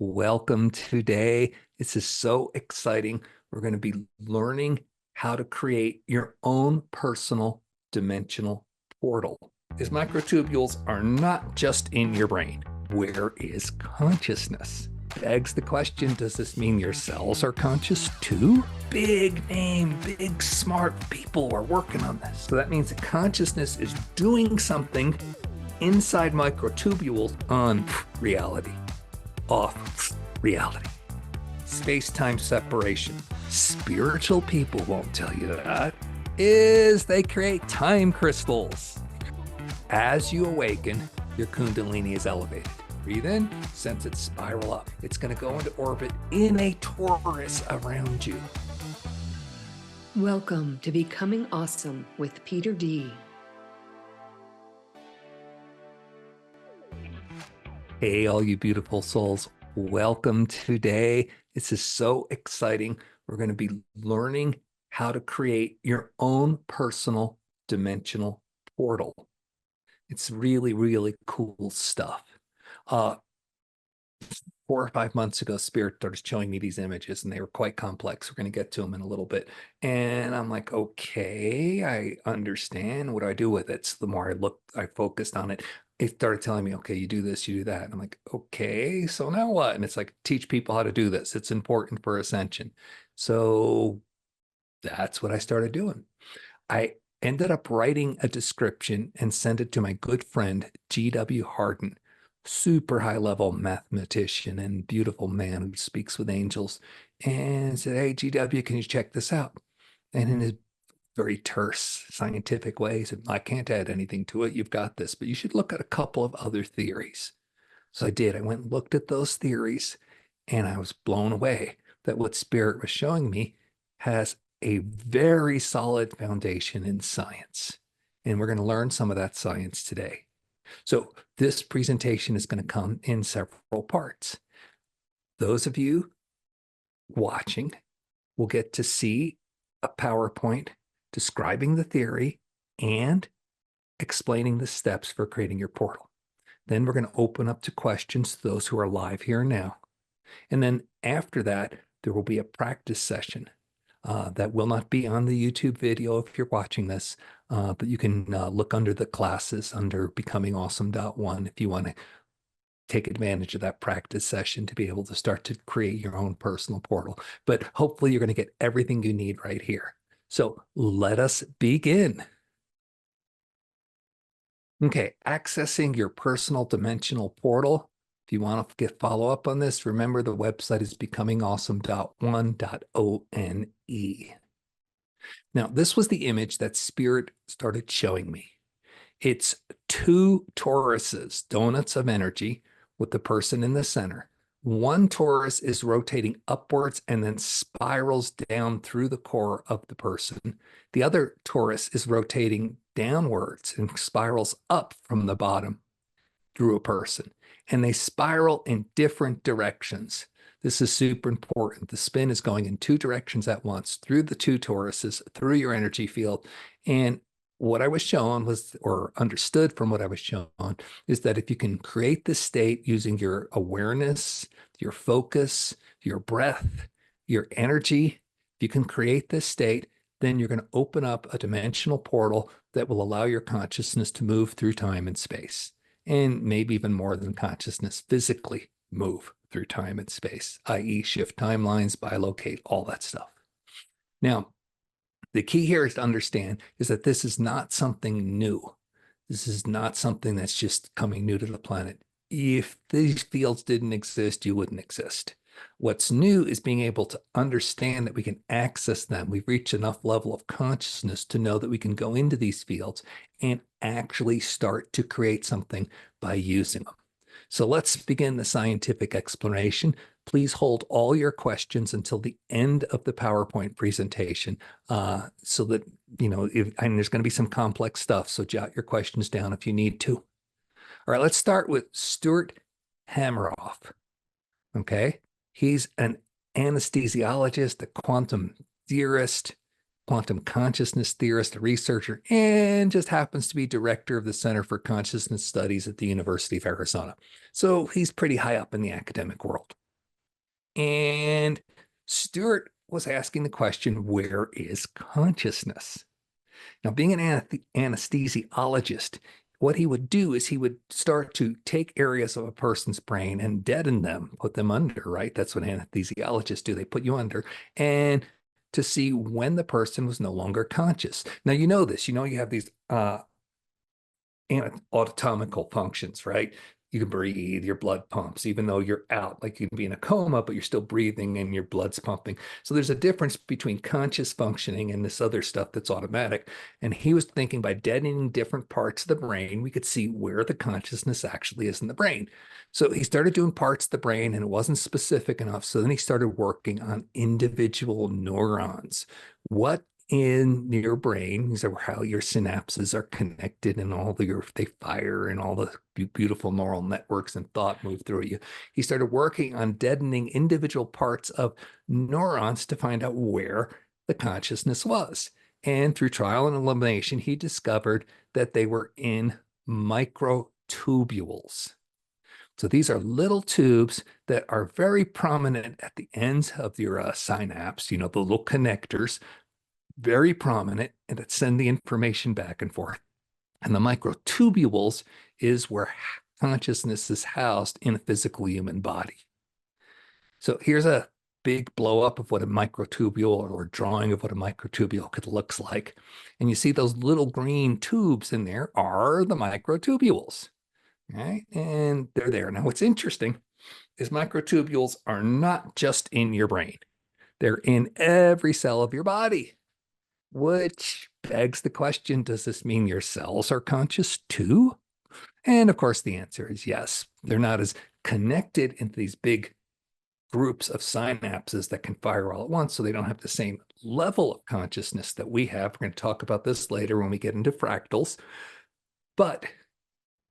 Welcome today. This is so exciting. We're going to be learning how to create your own personal dimensional portal. These microtubules are not just in your brain. Where is consciousness? Begs the question, does this mean your cells are conscious too? Big name, big smart people are working on this. So that means that consciousness is doing something inside microtubules on reality, off reality, space-time separation. Spiritual people won't tell you that, is they create time crystals. As you awaken, your kundalini is elevated. Breathe in, sense it spiral up. It's going to go into orbit in a torus around you. Welcome to Becoming Awesome with Peter D. Hey, all you beautiful souls. Welcome today. This is so exciting. We're going to be learning how to create your own personal dimensional portal. It's really, really cool stuff. 4 or 5 months ago, Spirit started showing me these images, and they were quite complex. We're going to get to them in a little bit. And I'm like, okay, I understand. What do I do with it? So the more I focused on it, it started telling me, okay, you do this, you do that. And I'm like, okay, so now what? And it's like, teach people how to do this. It's important for ascension. So that's what I started doing. I ended up writing a description and sent it to my good friend, G.W. Harden, super high level mathematician and beautiful man who speaks with angels, and said, hey, GW, can you check this out? And in his very terse scientific way, he said, I can't add anything to it. You've got this, but you should look at a couple of other theories. So I did. I went and looked at those theories, and I was blown away that what Spirit was showing me has a very solid foundation in science. And we're going to learn some of that science today. So this presentation is going to come in several parts. Those of you watching will get to see a PowerPoint describing the theory and explaining the steps for creating your portal. Then we're going to open up to questions to those who are live here now. And then after that, there will be a practice session that will not be on the YouTube video if you're watching this, but you can look under the classes under becomingawesome.1 if you want to take advantage of that practice session to be able to start to create your own personal portal. But hopefully you're going to get everything you need right here. So let us begin. Okay, accessing your personal dimensional portal. If you want to follow up on this, remember the website is becomingawesome.1.one. Now, this was the image that Spirit started showing me. It's two toruses, donuts of energy, with the person in the center. One torus is rotating upwards and then spirals down through the core of the person. The other torus is rotating downwards and spirals up from the bottom through a person. And they spiral in different directions. This is super important. The spin is going in two directions at once, through the two toruses, through your energy field. And what I was shown was, or understood from what I was shown, is that if you can create this state using your awareness, your focus, your breath, your energy, if you can create this state, then you're going to open up a dimensional portal that will allow your consciousness to move through time and space. And maybe even more than consciousness, physically move through time and space, i.e. shift timelines, bilocate, all that stuff. Now, the key here is to understand is that this is not something new. This is not something that's just coming new to the planet. If these fields didn't exist, you wouldn't exist. What's new is being able to understand that we can access them. We've reached enough level of consciousness to know that we can go into these fields and actually start to create something by using them. So let's begin the scientific explanation. Please hold all your questions until the end of the PowerPoint presentation so that, and there's going to be some complex stuff, so jot your questions down if you need to. All right, let's start with Stuart Hamerhoff, okay? He's an anesthesiologist, a quantum theorist, quantum consciousness theorist, a researcher, and just happens to be director of the Center for Consciousness Studies at the University of Arizona. So he's pretty high up in the academic world. And Stuart was asking the question, where is consciousness? Now, being an anesthesiologist, what he would do is he would start to take areas of a person's brain and deaden them, put them under, right? That's what anesthesiologists do. They put you under and to see when the person was no longer conscious. Now, you know this, you have these autonomical functions, right? You can breathe, your blood pumps, even though you're out, like you can be in a coma, but you're still breathing and your blood's pumping. So there's a difference between conscious functioning and this other stuff that's automatic. And he was thinking by deadening different parts of the brain, we could see where the consciousness actually is in the brain. So he started doing parts of the brain and it wasn't specific enough. So then he started working on individual neurons. What in your brain, these are how your synapses are connected and they fire and all the beautiful neural networks and thought move through you. He started working on deadening individual parts of neurons to find out where the consciousness was. And through trial and elimination, he discovered that they were in microtubules. So these are little tubes that are very prominent at the ends of your synapse, the little connectors, very prominent, and that send the information back and forth. And the microtubules is where consciousness is housed in a physical human body. So here's a big blow up of what a microtubule or drawing of what a microtubule could looks like. And you see those little green tubes in there are the microtubules. Right? And they're there. Now, what's interesting is microtubules are not just in your brain. They're in every cell of your body. Which begs the question, does this mean your cells are conscious too? And of course, the answer is yes. They're not as connected into these big groups of synapses that can fire all at once, so they don't have the same level of consciousness that we have. We're going to talk about this later when we get into fractals. But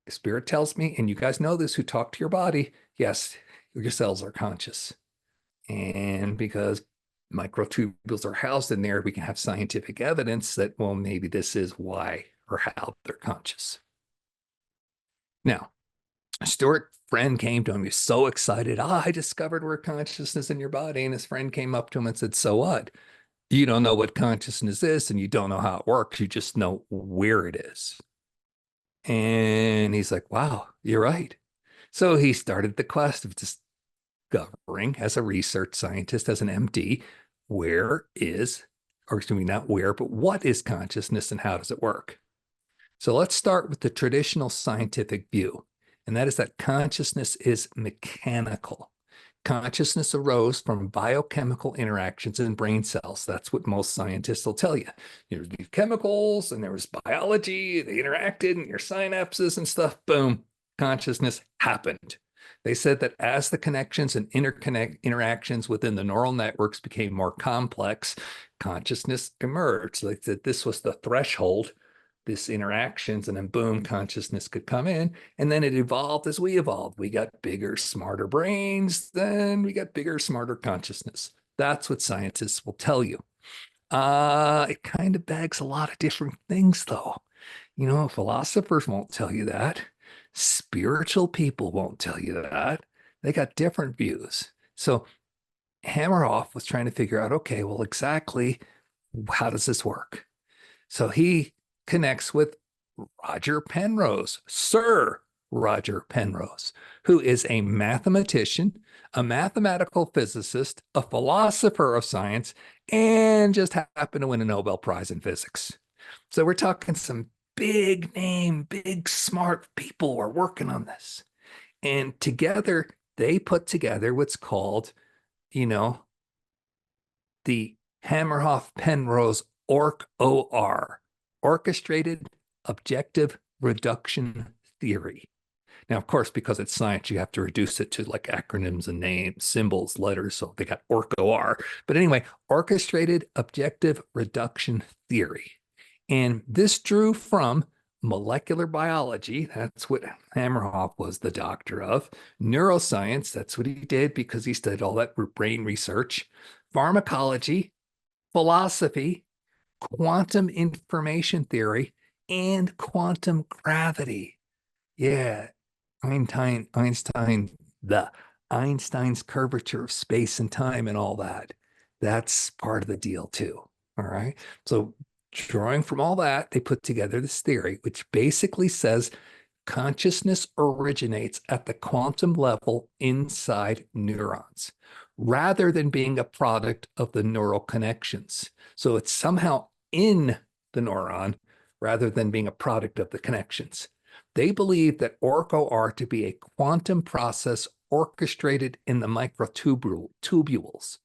Spirit tells me, and you guys know this who talk to your body, yes, your cells are conscious. And because microtubules are housed in there, we can have scientific evidence that, well, maybe this is why or how they're conscious. Now, Stuart friend came to him. He was so excited. I discovered where consciousness in your body. And his friend came up to him and said, so what? You don't know what consciousness is and you don't know how it works. You just know where it is. And he's like, wow, you're right. So he started the quest of discovering as a research scientist, as an MD, where is, or excuse me, not where, but what is consciousness and how does it work? So let's start with the traditional scientific view, and that is that consciousness is mechanical. Consciousness arose from biochemical interactions in brain cells. That's what most scientists will tell you. There's these chemicals and there was biology, they interacted in your synapses and stuff. Boom, consciousness happened. They said that as the connections and interactions within the neural networks became more complex, consciousness emerged. They said this was the threshold, this interactions, and then boom, consciousness could come in. And then it evolved as we evolved. We got bigger, smarter brains, then we got bigger, smarter consciousness. That's what scientists will tell you. It kind of begs a lot of different things, though. Philosophers won't tell you that. Spiritual people won't tell you that. They got different views. So Hamerhoff was trying to figure out, okay, well, exactly how does this work? So he connects with Roger Penrose, Sir Roger Penrose, who is a mathematician, a mathematical physicist, a philosopher of science, and just happened to win a Nobel Prize in physics. So we're talking some big name, big smart people are working on this. And together, they put together what's called, the Hamerhoff Penrose ORCH, Orchestrated Objective Reduction Theory. Now, of course, because it's science, you have to reduce it to like acronyms and names, symbols, letters. So they got OR. But anyway, Orchestrated Objective Reduction Theory. And this drew from molecular biology. That's what Hamerhoff was the doctor of. Neuroscience. That's what he did because he studied all that brain research. Pharmacology, philosophy, quantum information theory, and quantum gravity. Yeah, Einstein, the Einstein's curvature of space and time and all that. That's part of the deal too. All right. So drawing from all that, they put together this theory, which basically says consciousness originates at the quantum level inside neurons rather than being a product of the neural connections. So it's somehow in the neuron rather than being a product of the connections. They believe that ORCH-OR to be a quantum process orchestrated in the microtubules.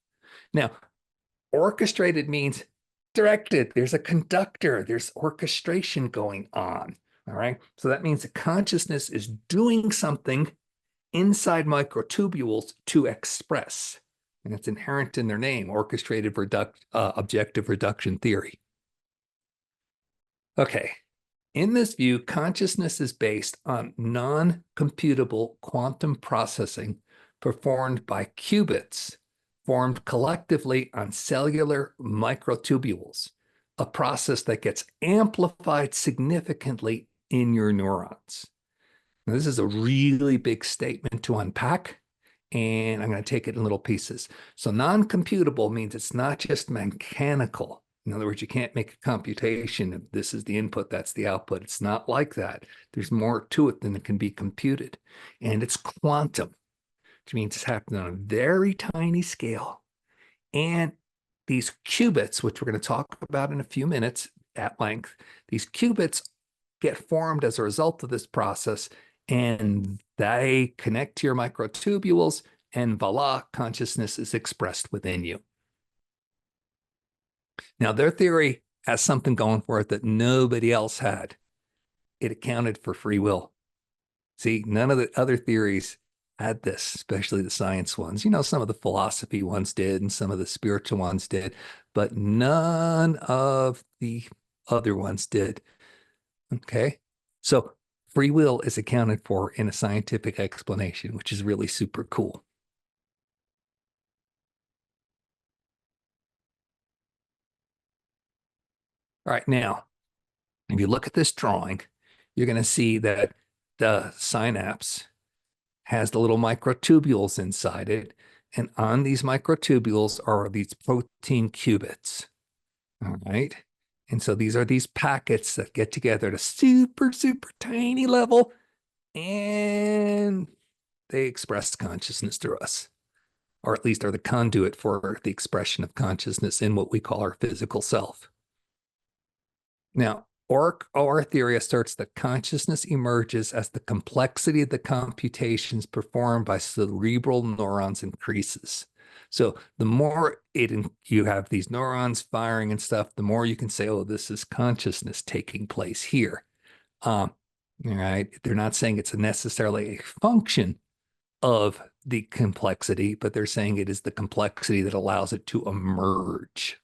Now, orchestrated means directed. There's a conductor. There's orchestration going on. All right. So that means the consciousness is doing something inside microtubules to express. And it's inherent in their name, orchestrated objective reduction theory. Okay. In this view, consciousness is based on non-computable quantum processing performed by qubits formed collectively on cellular microtubules, a process that gets amplified significantly in your neurons. Now, this is a really big statement to unpack, and I'm going to take it in little pieces. So non-computable means it's not just mechanical. In other words, you can't make a computation of this is the input, that's the output. It's not like that. There's more to it than it can be computed. And it's quantum, which means it's happening on a very tiny scale. And these qubits, which we're going to talk about in a few minutes at length, these qubits get formed as a result of this process, and they connect to your microtubules, and voila, consciousness is expressed within you. Now, their theory has something going for it that nobody else had. It accounted for free will. See, none of the other theories had this, especially the science ones. You know, some of the philosophy ones did, and some of the spiritual ones did, but none of the other ones did. Okay. So free will is accounted for in a scientific explanation, which is really super cool. All right. Now, if you look at this drawing, you're going to see that the synapse has the little microtubules inside it. And on these microtubules are these protein qubits. All right. And so these are these packets that get together at a super, super tiny level, and they express consciousness through us, or at least are the conduit for the expression of consciousness in what we call our physical self. Now, OR theory asserts that consciousness emerges as the complexity of the computations performed by cerebral neurons increases. So the more you have these neurons firing and stuff, the more you can say, oh, this is consciousness taking place here. All right. They're not saying it's necessarily a function of the complexity, but they're saying it is the complexity that allows it to emerge.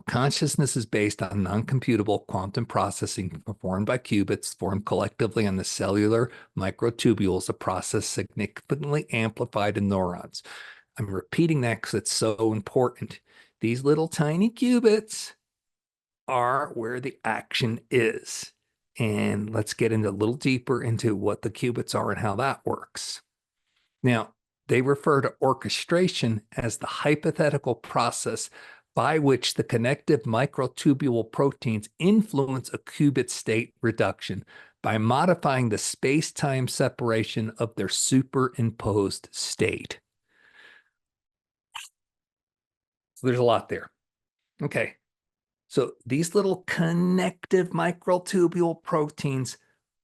Consciousness is based on non-computable quantum processing performed by qubits formed collectively on the cellular microtubules, a process significantly amplified in neurons. I'm repeating that because it's so important. These little tiny qubits are where the action is. And let's get into a little deeper into what the qubits are and how that works. Now, they refer to orchestration as the hypothetical process by which the connective microtubule proteins influence a qubit state reduction by modifying the space-time separation of their superimposed state. So there's a lot there. Okay. So these little connective microtubule proteins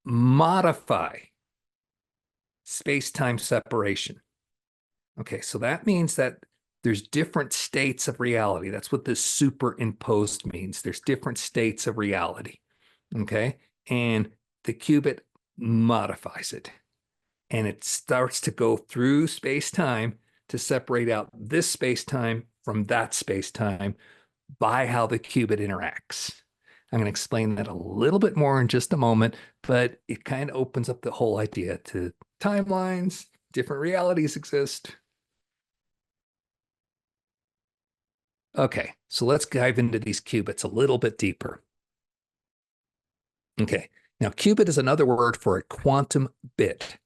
modify space-time separation. Okay, so that means that there's different states of reality. That's what this superimposed means. There's different states of reality. Okay, and the qubit modifies it, and it starts to go through space-time to separate out this space-time from that space-time by how the qubit interacts. I'm going to explain that a little bit more in just a moment, but it kind of opens up the whole idea to timelines, different realities exist. Okay, so let's dive into these qubits a little bit deeper. Okay, now qubit is another word for a quantum bit.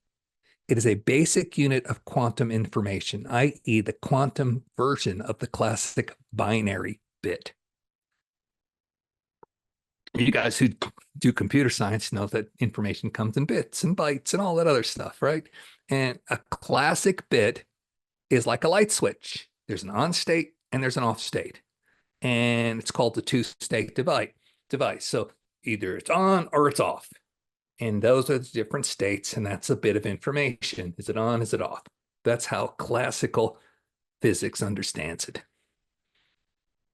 It is a basic unit of quantum information, i.e., the quantum version of the classic binary bit. You guys who do computer science know that information comes in bits and bytes and all that other stuff, right? And a classic bit is like a light switch. There's an on state and there's an off state. And it's called the two-state device. So either it's on or it's off. And those are the different states, and that's a bit of information. Is it on? Is it off? That's how classical physics understands it.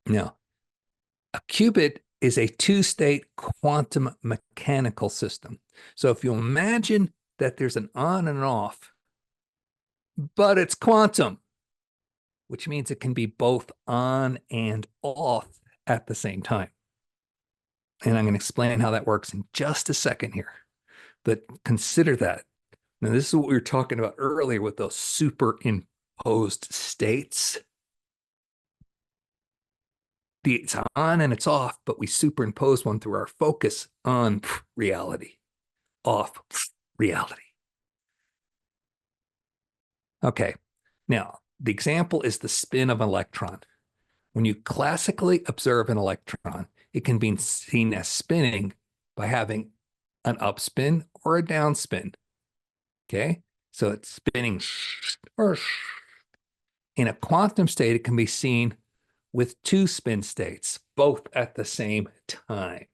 Now, a qubit is a two-state quantum mechanical system. So if you imagine that there's an on and an off, but it's quantum, which means it can be both on and off at the same time. And I'm going to explain how that works in just a second here. But consider that. Now, this is what we were talking about earlier with those superimposed states. It's on and it's off, but we superimpose one through our focus on reality, off reality. Okay, now the example is the spin of an electron. When you classically observe an electron, it can be seen as spinning by having an upspin or a downspin. Okay, so it's spinning. In a quantum state, it can be seen with two spin states, both at the same time.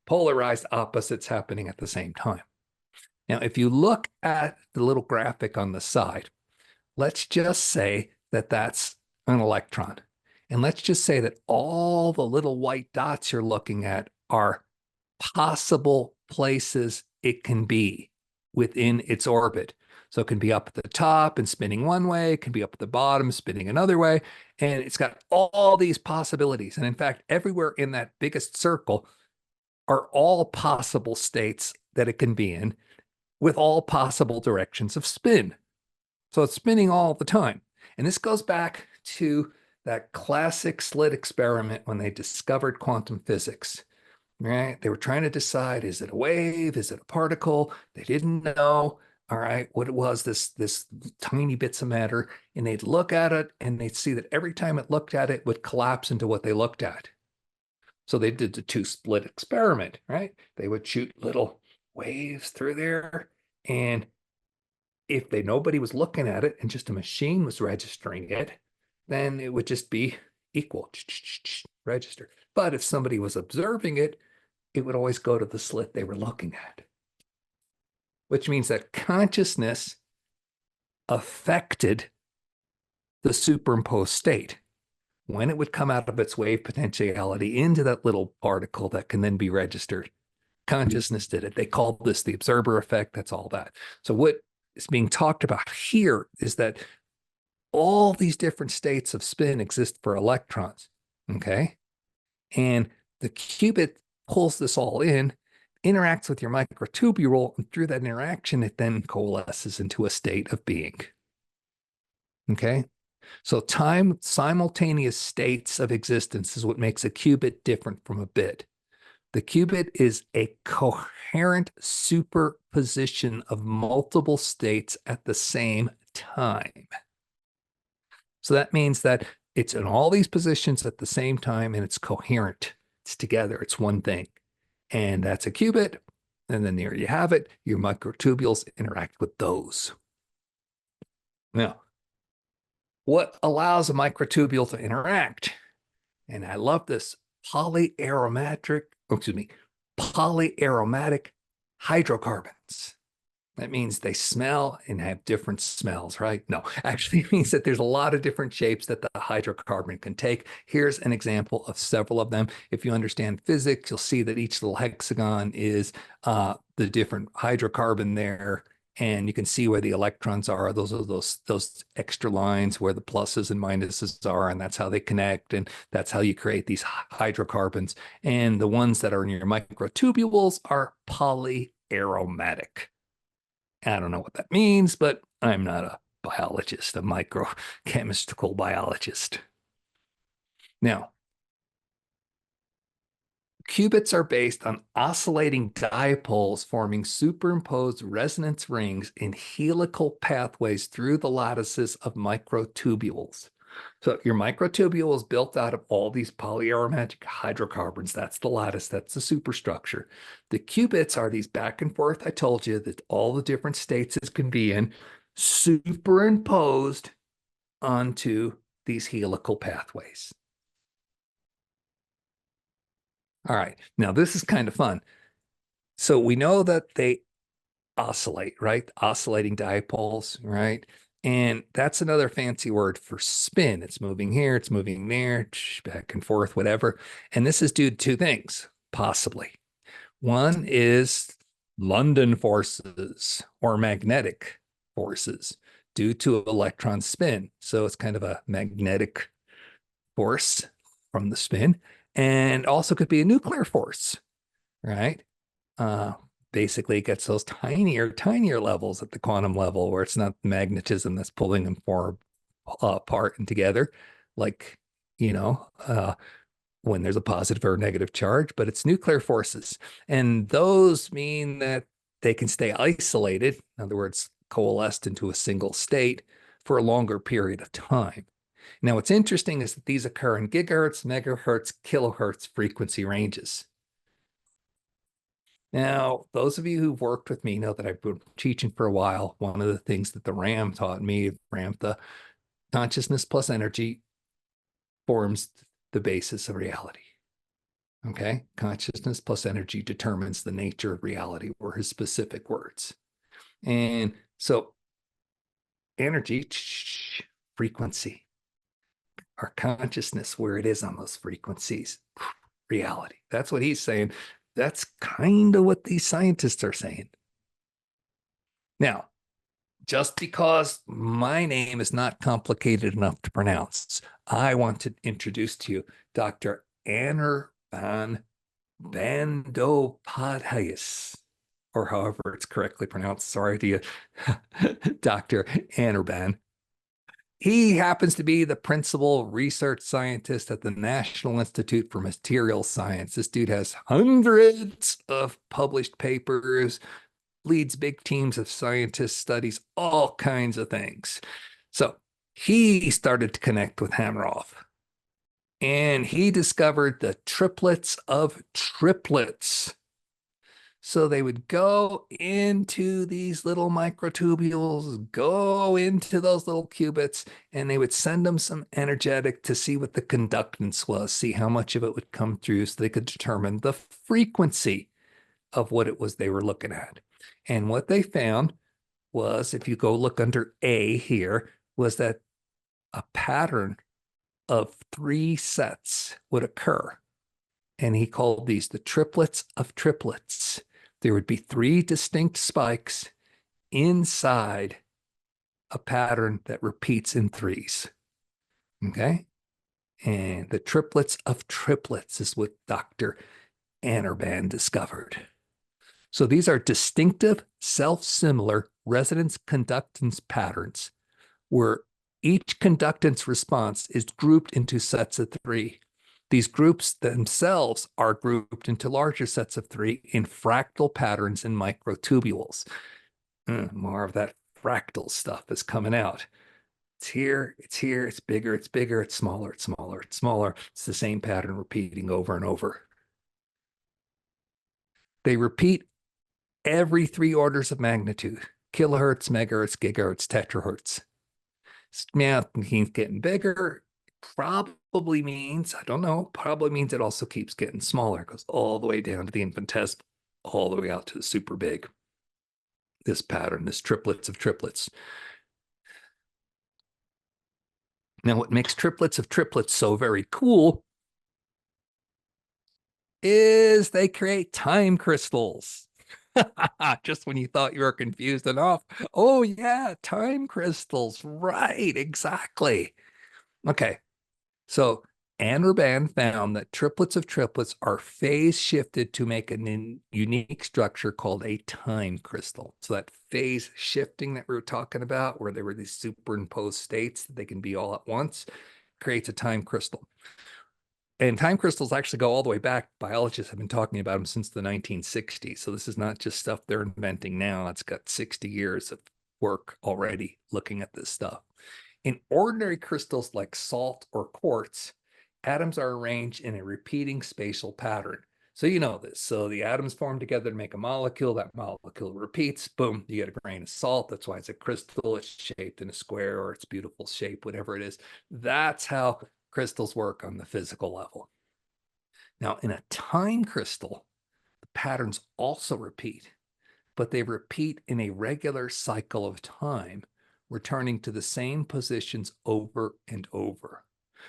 Polarized opposites happening at the same time. Now, if you look at the little graphic on the side, let's just say that that's an electron. And let's just say that all the little white dots you're looking at are possible places it can be within its orbit. So it can be up at the top and spinning one way, it can be up at the bottom, spinning another way. And it's got all these possibilities. And in fact, everywhere in that biggest circle are all possible states that it can be in with all possible directions of spin. So it's spinning all the time. And this goes back to that classic slit experiment when they discovered quantum physics, right? They were trying to decide, is it a wave? Is it a particle? They didn't know, all right, what it was, this tiny bits of matter. And they'd look at it and they'd see that every time it looked at it, it would collapse into what they looked at. So they did the two-slit experiment, right? They would shoot little waves through there, and if nobody was looking at it and just a machine was registering it, then it would just be equal, register. But if somebody was observing it, it would always go to the slit they were looking at, which means that consciousness affected the superimposed state. When it would come out of its wave potentiality into that little particle that can then be registered, consciousness did it. They called this the observer effect. That's all that. So what is being talked about here is that all these different states of spin exist for electrons, okay? And the qubit pulls this all in, interacts with your microtubule, and through that interaction, it then coalesces into a state of being, okay? So time simultaneous states of existence is what makes a qubit different from a bit. The qubit is a coherent superposition of multiple states at the same time. So that means that it's in all these positions at the same time and it's coherent. It's together. It's one thing. And that's a qubit. And then there you have it. Your microtubules interact with those. Now, what allows a microtubule to interact? And I love this, polyaromatic hydrocarbons. That means they smell and have different smells, right? No, actually it means that there's a lot of different shapes that the hydrocarbon can take. Here's an example of several of them. If you understand physics, you'll see that each little hexagon is the different hydrocarbon there. And you can see where the electrons are. Those are those extra lines where the pluses and minuses are, and that's how they connect. And that's how you create these hydrocarbons. And the ones that are in your microtubules are polyaromatic. I don't know what that means, but I'm not a biologist, a microchemical biologist. Now, Qubits are based on oscillating dipoles forming superimposed resonance rings in helical pathways through the lattices of microtubules. So your microtubule is built out of all these polyaromatic hydrocarbons. That's the lattice, that's the superstructure. The qubits are these back and forth, I told you, that all the different states it can be in, superimposed onto these helical pathways. All right, now this is kind of fun. So we know that they oscillate, right? Oscillating dipoles, right? And that's another fancy word for spin. It's moving here, it's moving there, back and forth, whatever. And this is due to two things, possibly. One is London forces or magnetic forces due to electron spin. So it's kind of a magnetic force from the spin, and also could be a nuclear force, right? uh, Basically it gets those tinier levels at the quantum level where it's not magnetism that's pulling them apart and together, like, you know, when there's a positive or a negative charge, but it's nuclear forces. And those mean that they can stay isolated, in other words, coalesced into a single state for a longer period of time. Now, what's interesting is that these occur in gigahertz, megahertz, kilohertz frequency ranges. Now, those of you who've worked with me know that I've been teaching for a while. One of the things that the RAM taught me, the consciousness plus energy forms the basis of reality. Okay? Consciousness plus energy determines the nature of reality, were his specific words. And so, energy, frequency, our consciousness, where it is on those frequencies, reality. That's what he's saying. That's kind of what these scientists are saying. Now, just because my name is not complicated enough to pronounce, I want to introduce to you Dr. Anner van Bandopadhyas, or however it's correctly pronounced. Sorry to you, Dr. Annerban. He happens to be the principal research scientist at the National Institute for Material Science. This dude has hundreds of published papers, leads big teams of scientists, studies all kinds of things. So he started to connect with Hamerhoff, and he discovered the triplets of triplets. So they would go into these little microtubules, go into those little qubits, and they would send them some energetic to see what the conductance was, see how much of it would come through so they could determine the frequency of what it was they were looking at. And what they found was, if you go look under A here, was that a pattern of 3 sets would occur. And he called these the triplets of triplets. There would be 3 distinct spikes inside a pattern that repeats in threes. Okay? And the triplets of triplets is what Dr. Annerban discovered. So these are distinctive, self-similar resonance conductance patterns where each conductance response is grouped into sets of 3. These groups themselves are grouped into larger sets of 3 in fractal patterns in microtubules. More of that fractal stuff is coming out. It's here, it's bigger, it's smaller, it's smaller, it's smaller. It's the same pattern repeating over and over. They repeat every 3 orders of magnitude: kilohertz, megahertz, gigahertz, terahertz. Now he's getting bigger. Probably means, I don't know, probably means it also keeps getting smaller. It goes all the way down to the infinitesimal, all the way out to the super big. This pattern, this triplets of triplets. Now, what makes triplets of triplets so very cool is they create time crystals. Just when you thought you were confused enough. Oh, yeah, time crystals. Right, exactly. Okay, so Annerban found that triplets of triplets are phase shifted to make a unique structure called a time crystal. So that phase shifting that we were talking about, where there were these superimposed states that they can be all at once, creates a time crystal. and time crystals actually go all the way back. Biologists have been talking about them since the 1960s. So this is not just stuff they're inventing now. It's got 60 years of work already looking at this stuff. In ordinary crystals like salt or quartz, atoms are arranged in a repeating spatial pattern. So you know this. So the atoms form together to make a molecule. That molecule repeats. Boom, you get a grain of salt. That's why it's a crystal. It's shaped in a square or its beautiful shape, whatever it is. That's how crystals work on the physical level. Now, in a time crystal, the patterns also repeat, but they repeat in a regular cycle of time, returning to the same positions over and over.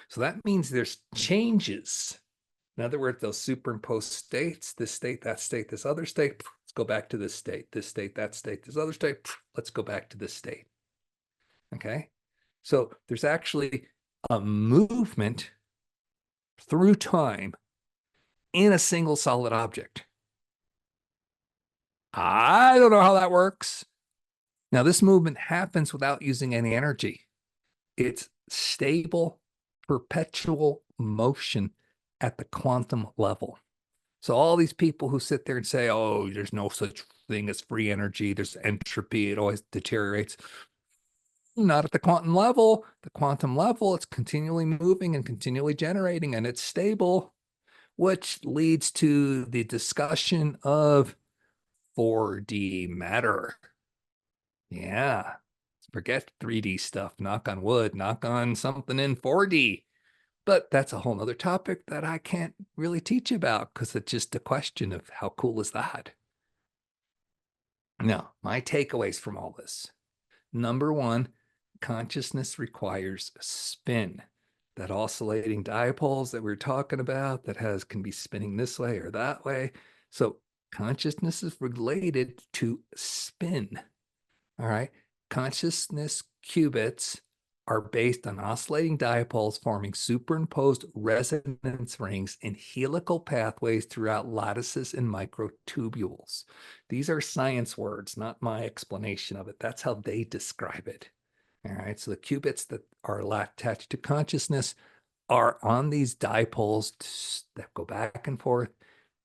So that means there's changes. In other words, those superimposed states, this state, that state, this other state, let's go back to this state, that state, this other state, let's go back to this state. Okay. So there's actually a movement through time in a single solid object. I don't know how that works. Now, this movement happens without using any energy. It's stable, perpetual motion at the quantum level. So all these people who sit there and say, oh, there's no such thing as free energy, there's entropy, it always deteriorates. Not at the quantum level. The quantum level, it's continually moving and continually generating, and it's stable, which leads to the discussion of 4D matter. Yeah. Forget 3D stuff. Knock on wood, knock on something in 4D. But that's a whole nother topic that I can't really teach about because it's just a question of how cool is that? Now, my takeaways from all this. Number one, consciousness requires spin. That oscillating dipoles that we are talking about that can be spinning this way or that way. So consciousness is related to spin. All right. Consciousness qubits are based on oscillating dipoles forming superimposed resonance rings in helical pathways throughout lattices and microtubules. These are science words, not my explanation of it. That's how they describe it. All right. So the qubits that are attached to consciousness are on these dipoles that go back and forth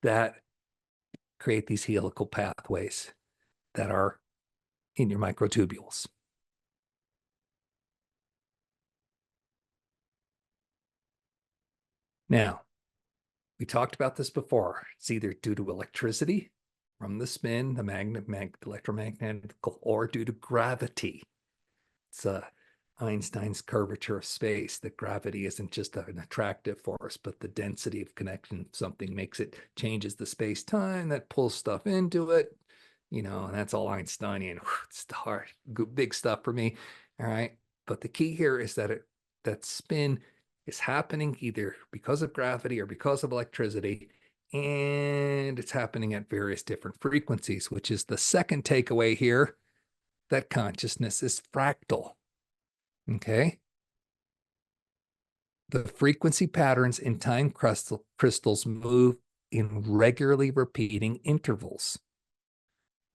that create these helical pathways that are in your microtubules. Now, we talked about this before. It's either due to electricity from the spin, the electromagnetic, or due to gravity. It's Einstein's curvature of space, that gravity isn't just an attractive force, but the density of connection, something makes it, changes the space-time, that pulls stuff into it, and that's all Einsteinian. It's the hard, big stuff for me. All right. But the key here is that that spin is happening either because of gravity or because of electricity, and it's happening at various different frequencies, which is the second takeaway here, that consciousness is fractal. Okay. The frequency patterns in time crystals move in regularly repeating intervals.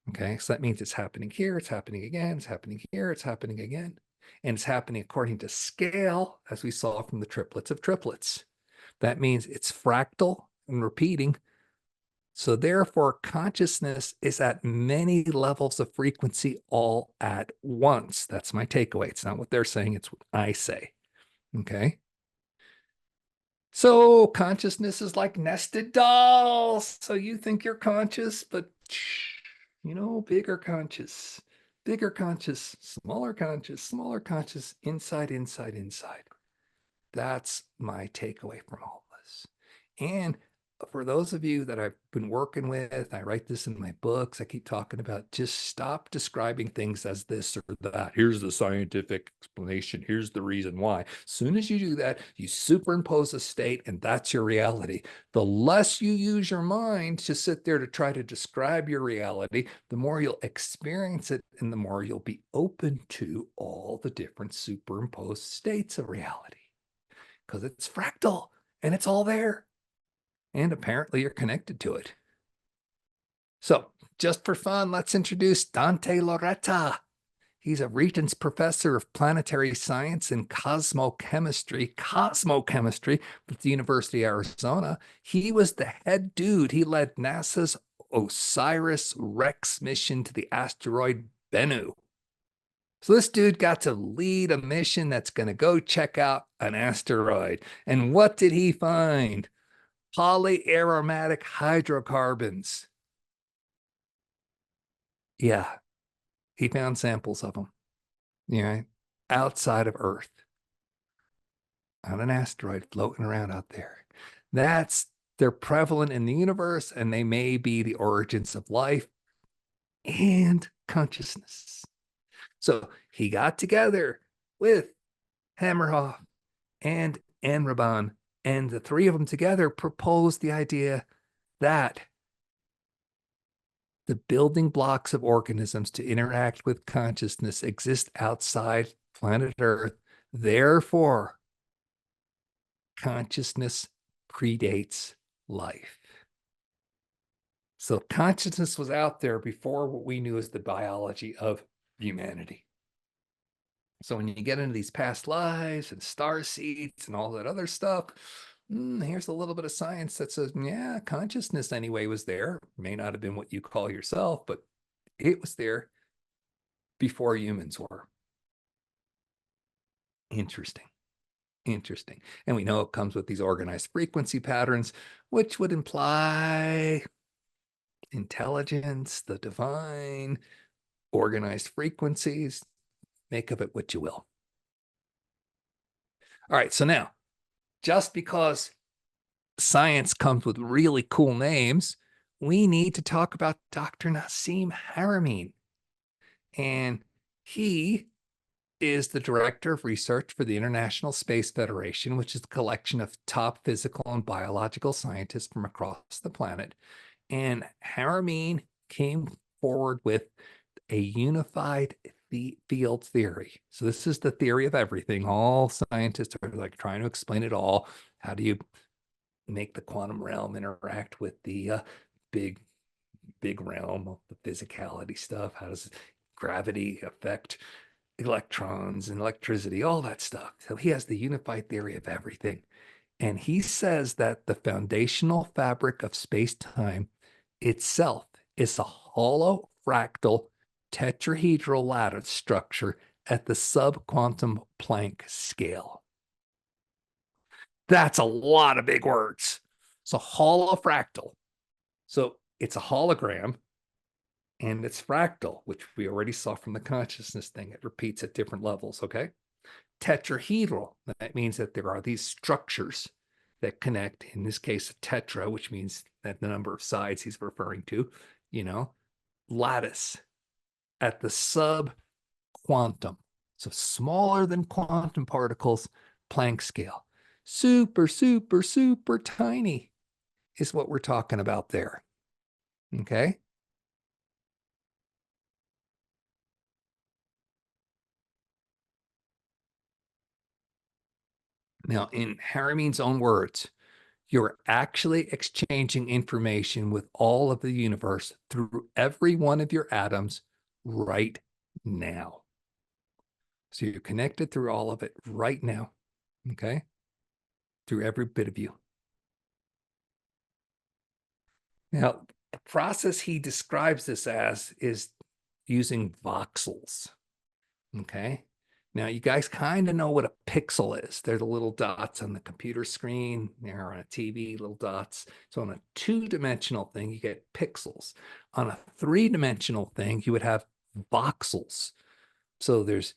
Okay, so that means it's happening here, it's happening again, it's happening here, it's happening again. And it's happening according to scale, as we saw from the triplets of triplets. That means it's fractal and repeating. So therefore, consciousness is at many levels of frequency all at once. That's my takeaway. It's not what they're saying, it's what I say. Okay. So consciousness is like nested dolls. So you think you're conscious, but bigger conscious, smaller conscious, inside, inside, inside. That's my takeaway from all this. And for those of you that I've been working with, I write this in my books, I keep talking about, just stop describing things as this or that. Here's the scientific explanation. Here's the reason why. As soon as you do that, you superimpose a state, and that's your reality. The less you use your mind to sit there to try to describe your reality, the more you'll experience it, and the more you'll be open to all the different superimposed states of reality. Because it's fractal and it's all there. And apparently you're connected to it. So just for fun, let's introduce Dante Loretta. He's a Regents Professor of Planetary Science and Cosmochemistry at the University of Arizona. He was the head dude. He led NASA's OSIRIS-REx mission to the asteroid Bennu. So this dude got to lead a mission that's going to go check out an asteroid. And what did he find? Polyaromatic hydrocarbons. Yeah, he found samples of them, outside of Earth, on an asteroid floating around out there. They're prevalent in the universe, and they may be the origins of life and consciousness. So he got together with Hamerhoff and Enrabon, and the three of them together proposed the idea that the building blocks of organisms to interact with consciousness exist outside planet Earth. Therefore, consciousness predates life. So consciousness was out there before what we knew as the biology of humanity. So when you get into these past lives and star seeds and all that other stuff, here's a little bit of science that says, yeah, consciousness anyway was there. May not have been what you call yourself, but it was there before humans were. Interesting. Interesting. And we know it comes with these organized frequency patterns, which would imply intelligence, the divine, organized frequencies. Make of it what you will. All right. So now, just because science comes with really cool names, we need to talk about Dr. Nassim Haramein. And he is the director of research for the International Space Federation, which is a collection of top physical and biological scientists from across the planet. And Haramein came forward with a unified field theory. So this is the theory of everything. All scientists are like trying to explain it all. How do you make the quantum realm interact with the big realm of the physicality stuff? How does gravity affect electrons and electricity, all that stuff? So he has the unified theory of everything. And he says that the foundational fabric of space-time itself is a hollow fractal tetrahedral lattice structure at the subquantum Planck scale. That's a lot of big words. So holofractal. So it's a hologram and it's fractal, which we already saw from the consciousness thing. It repeats at different levels, okay? Tetrahedral. That means that there are these structures that connect, in this case, a tetra, which means that the number of sides he's referring to, lattice at the subquantum. So smaller than quantum particles, Planck scale. Super, super, super tiny is what we're talking about there. Okay. Now, in Haramein's own words, you're actually exchanging information with all of the universe through every one of your atoms right now. So you're connected through all of it right now. Okay. Through every bit of you. Now, the process he describes this as is using voxels. Okay. Now, you guys kind of know what a pixel is. They're the little dots on the computer screen. They're on a TV, little dots. So on a two-dimensional thing, you get pixels. On a three-dimensional thing, you would have voxels. So there's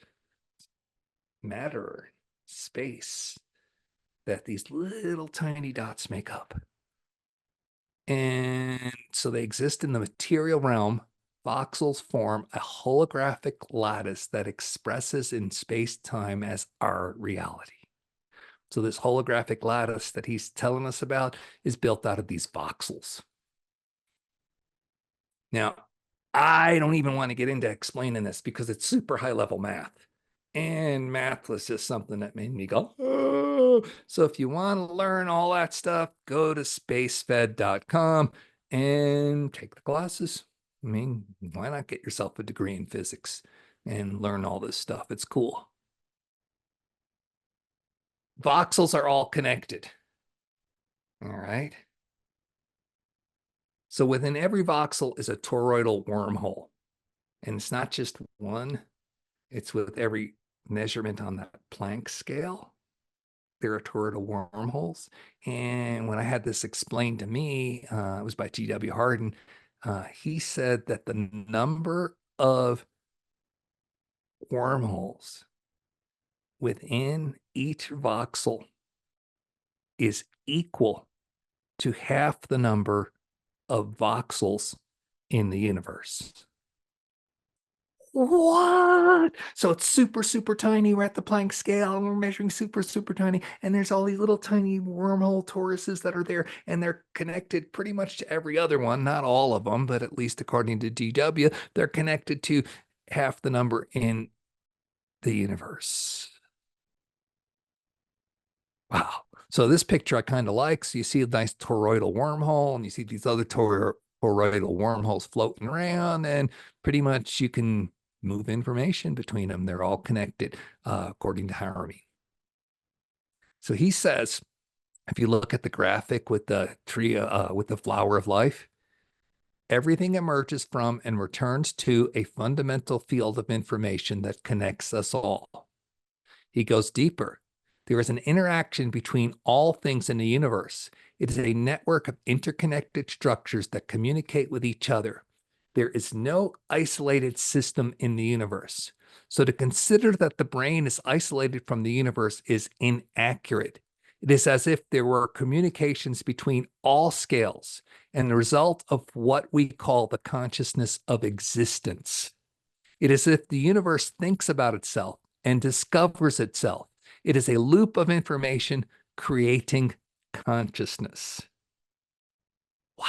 matter, space that these little tiny dots make up. And so they exist in the material realm. Voxels form a holographic lattice that expresses in space-time as our reality. So this holographic lattice that he's telling us about is built out of these voxels. Now, I don't even want to get into explaining this because it's super high-level math. And math was just something that made me go, oh. So if you want to learn all that stuff, go to spacefed.com and take the classes. I mean, why not get yourself a degree in physics? and learn all this stuff. It's cool. Voxels are all connected. All right. So within every voxel is a toroidal wormhole. And it's not just one, it's with every measurement on that Planck scale. There are toroidal wormholes. And when I had this explained to me, it was by G.W. Hardin. He said that the number of wormholes within each voxel is equal to half the number of voxels in the universe. What? So it's super, super tiny. We're at the Planck scale and we're measuring super, super tiny. And there's all these little tiny wormhole toruses that are there, and they're connected pretty much to every other one. Not all of them, but at least according to DW, they're connected to half the number in the universe. Wow. So this picture I kind of like. So you see a nice toroidal wormhole, and you see these other toroidal wormholes floating around, and pretty much you can move information between them. They're all connected, according to Haramein. So he says, if you look at the graphic with the tree, with the flower of life, everything emerges from and returns to a fundamental field of information that connects us all. He goes deeper. There is an interaction between all things in the universe. It is a network of interconnected structures that communicate with each other. There is no isolated system in the universe. So to consider that the brain is isolated from the universe is inaccurate. It is as if there were communications between all scales and the result of what we call the consciousness of existence. It is as if the universe thinks about itself and discovers itself. It is a loop of information creating consciousness. Wow.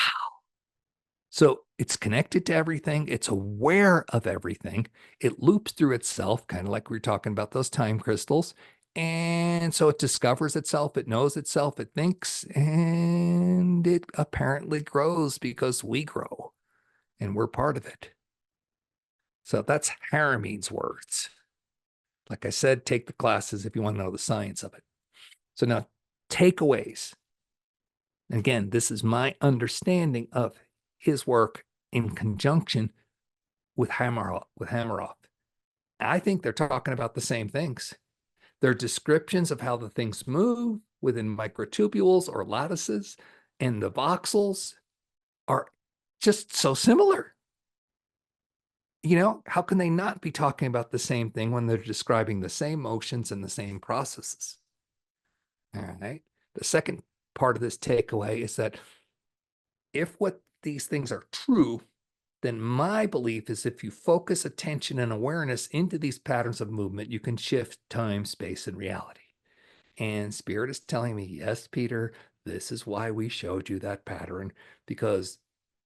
So it's connected to everything. It's aware of everything. It loops through itself, kind of like we were talking about those time crystals. And so it discovers itself, it knows itself, it thinks, and it apparently grows because we grow and we're part of it. So that's Haramein's words. Like I said, take the classes if you want to know the science of it. So now, takeaways. Again, this is my understanding of his work in conjunction with Hamerhoff. I think they're talking about the same things. They're descriptions of how the things move within microtubules or lattices, and the voxels are just so similar. You know, how can they not be talking about the same thing when they're describing the same motions and the same processes? All right. The second part of this takeaway is that if what these things are true, then my belief is if you focus attention and awareness into these patterns of movement, you can shift time, space, and reality. And Spirit is telling me, yes, Peter, this is why we showed you that pattern, because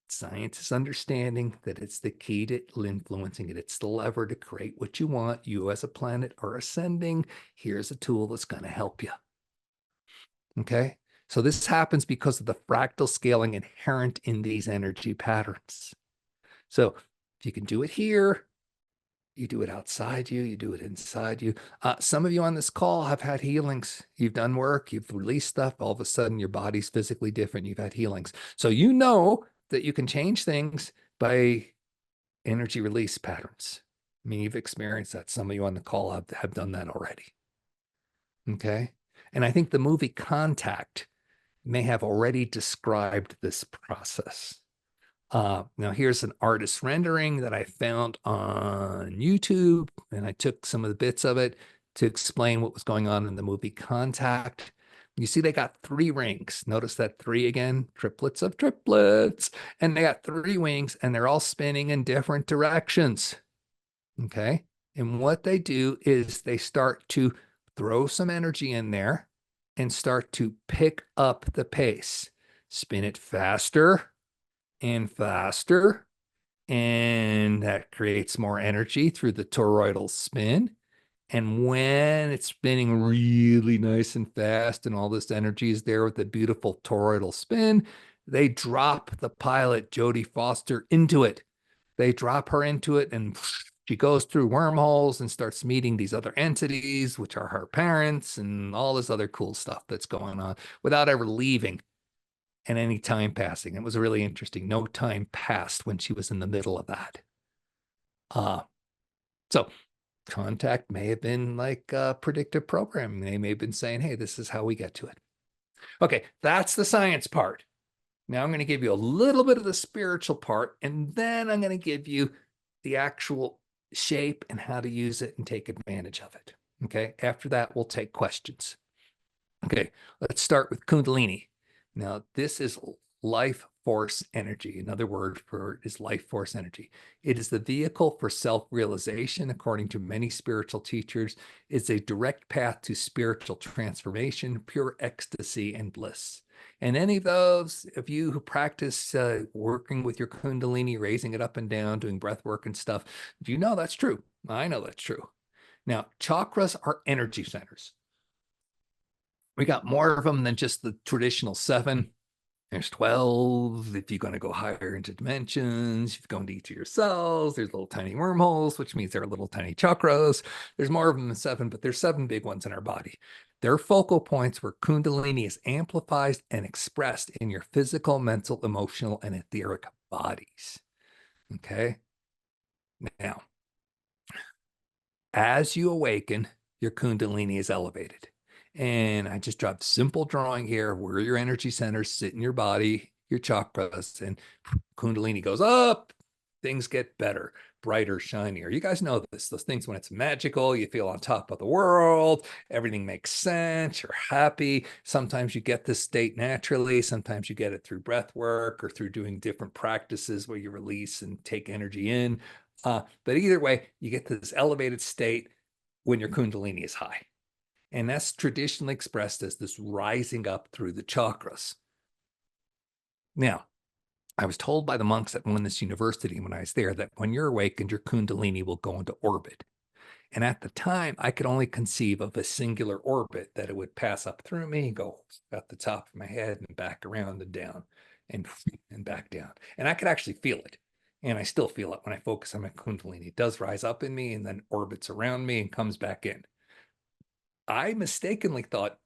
science is understanding that it's the key to influencing it. It's the lever to create what you want. You as a planet are ascending. Here's a tool that's going to help you. Okay. So this happens because of the fractal scaling inherent in these energy patterns. So if you can do it here, you do it outside you, you do it inside you. Some of you on this call have had healings. You've done work, you've released stuff. All of a sudden, your body's physically different. You've had healings. So you know that you can change things by energy release patterns. I mean, you've experienced that. Some of you on the call have done that already. Okay. And I think the movie Contact may have already described this process. Now here's an artist rendering that I found on YouTube, and I took some of the bits of it to explain what was going on in the movie Contact. You see, they got 3 rings. Notice that 3 again, triplets of triplets. And they got 3 wings, and they're all spinning in different directions. Okay. And what they do is they start to throw some energy in there and start to pick up the pace, spin it faster and faster, and that creates more energy through the toroidal spin. And when it's spinning really nice and fast and all this energy is there with the beautiful toroidal spin, they drop the pilot, Jodie Foster, into it. They drop her into it, and She goes through wormholes and starts meeting these other entities, which are her parents, and all this other cool stuff that's going on without ever leaving and any time passing. It was really interesting. No time passed when she was in the middle of that. So contact may have been like predictive programming. They may have been saying, hey, this is how we get to it. Okay, that's the science part. Now I'm going to give you a little bit of the spiritual part, and then I'm going to give you the actual shape and how to use it and take advantage of it. Okay, after that, we'll take questions. Okay, let's start with Kundalini. Now, this is life force energy. Another word for it is life force energy. It is the vehicle for self-realization, according to many spiritual teachers. It's a direct path to spiritual transformation, pure ecstasy, and bliss. And any of those of you who practice working with your Kundalini, raising it up and down, doing breath work and stuff, do you know that's true? I know that's true. Now, chakras are energy centers. We got more of them than just the traditional 7. There's 12 if you're going to go higher into dimensions. If you go into each of your cells, there's little tiny wormholes, which means there are little tiny chakras. There's more of them than 7, but there's 7 big ones in our body. They're focal points where Kundalini is amplified and expressed in your physical, mental, emotional, and etheric bodies. Okay. Now, as you awaken, your Kundalini is elevated. And I just dropped simple drawing here where your energy centers sit in your body, your chakras, and Kundalini goes up. Things get better, brighter, shinier. You guys know this. Those things when it's magical, you feel on top of the world. Everything makes sense. You're happy. Sometimes you get this state naturally. Sometimes you get it through breath work or through doing different practices where you release and take energy in. But either way, you get to this elevated state when your Kundalini is high. And that's traditionally expressed as this rising up through the chakras. Now, I was told by the monks at Oneness University when I was there that when you're awakened, your Kundalini will go into orbit. And at the time, I could only conceive of a singular orbit that it would pass up through me, go at the top of my head and back around and down and back down. And I could actually feel it. And I still feel it when I focus on my Kundalini. It does rise up in me and then orbits around me and comes back in. I mistakenly thought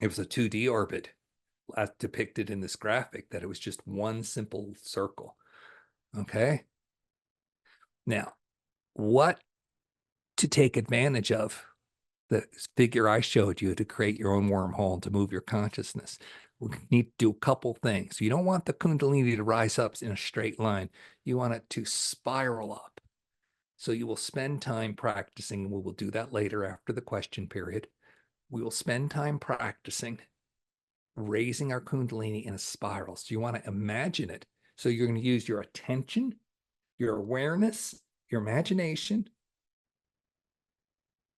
it was a 2D orbit as depicted in this graphic, that it was just one simple circle. Okay. Now, what to take advantage of the figure I showed you to create your own wormhole and to move your consciousness? We need to do a couple things. You don't want the Kundalini to rise up in a straight line. You want it to spiral up. So you will spend time practicing. We will do that later after the question period. We will spend time practicing raising our Kundalini in a spiral. So you want to imagine it. So you're going to use your attention, your awareness, your imagination,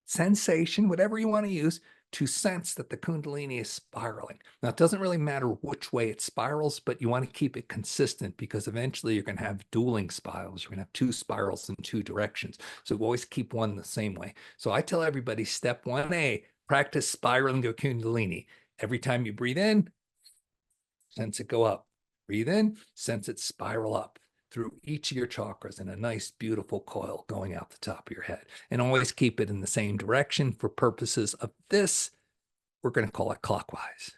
sensation, whatever you want to use to sense that the Kundalini is spiraling. Now, it doesn't really matter which way it spirals, but you want to keep it consistent because eventually you're going to have dueling spirals. You're going to have 2 spirals in 2 directions. So always keep one the same way. So I tell everybody, step 1A, practice spiraling your Kundalini. Every time you breathe in, sense it go up. Breathe in, sense it spiral up through each of your chakras in a nice, beautiful coil going out the top of your head. And always keep it in the same direction. For purposes of this, we're going to call it clockwise.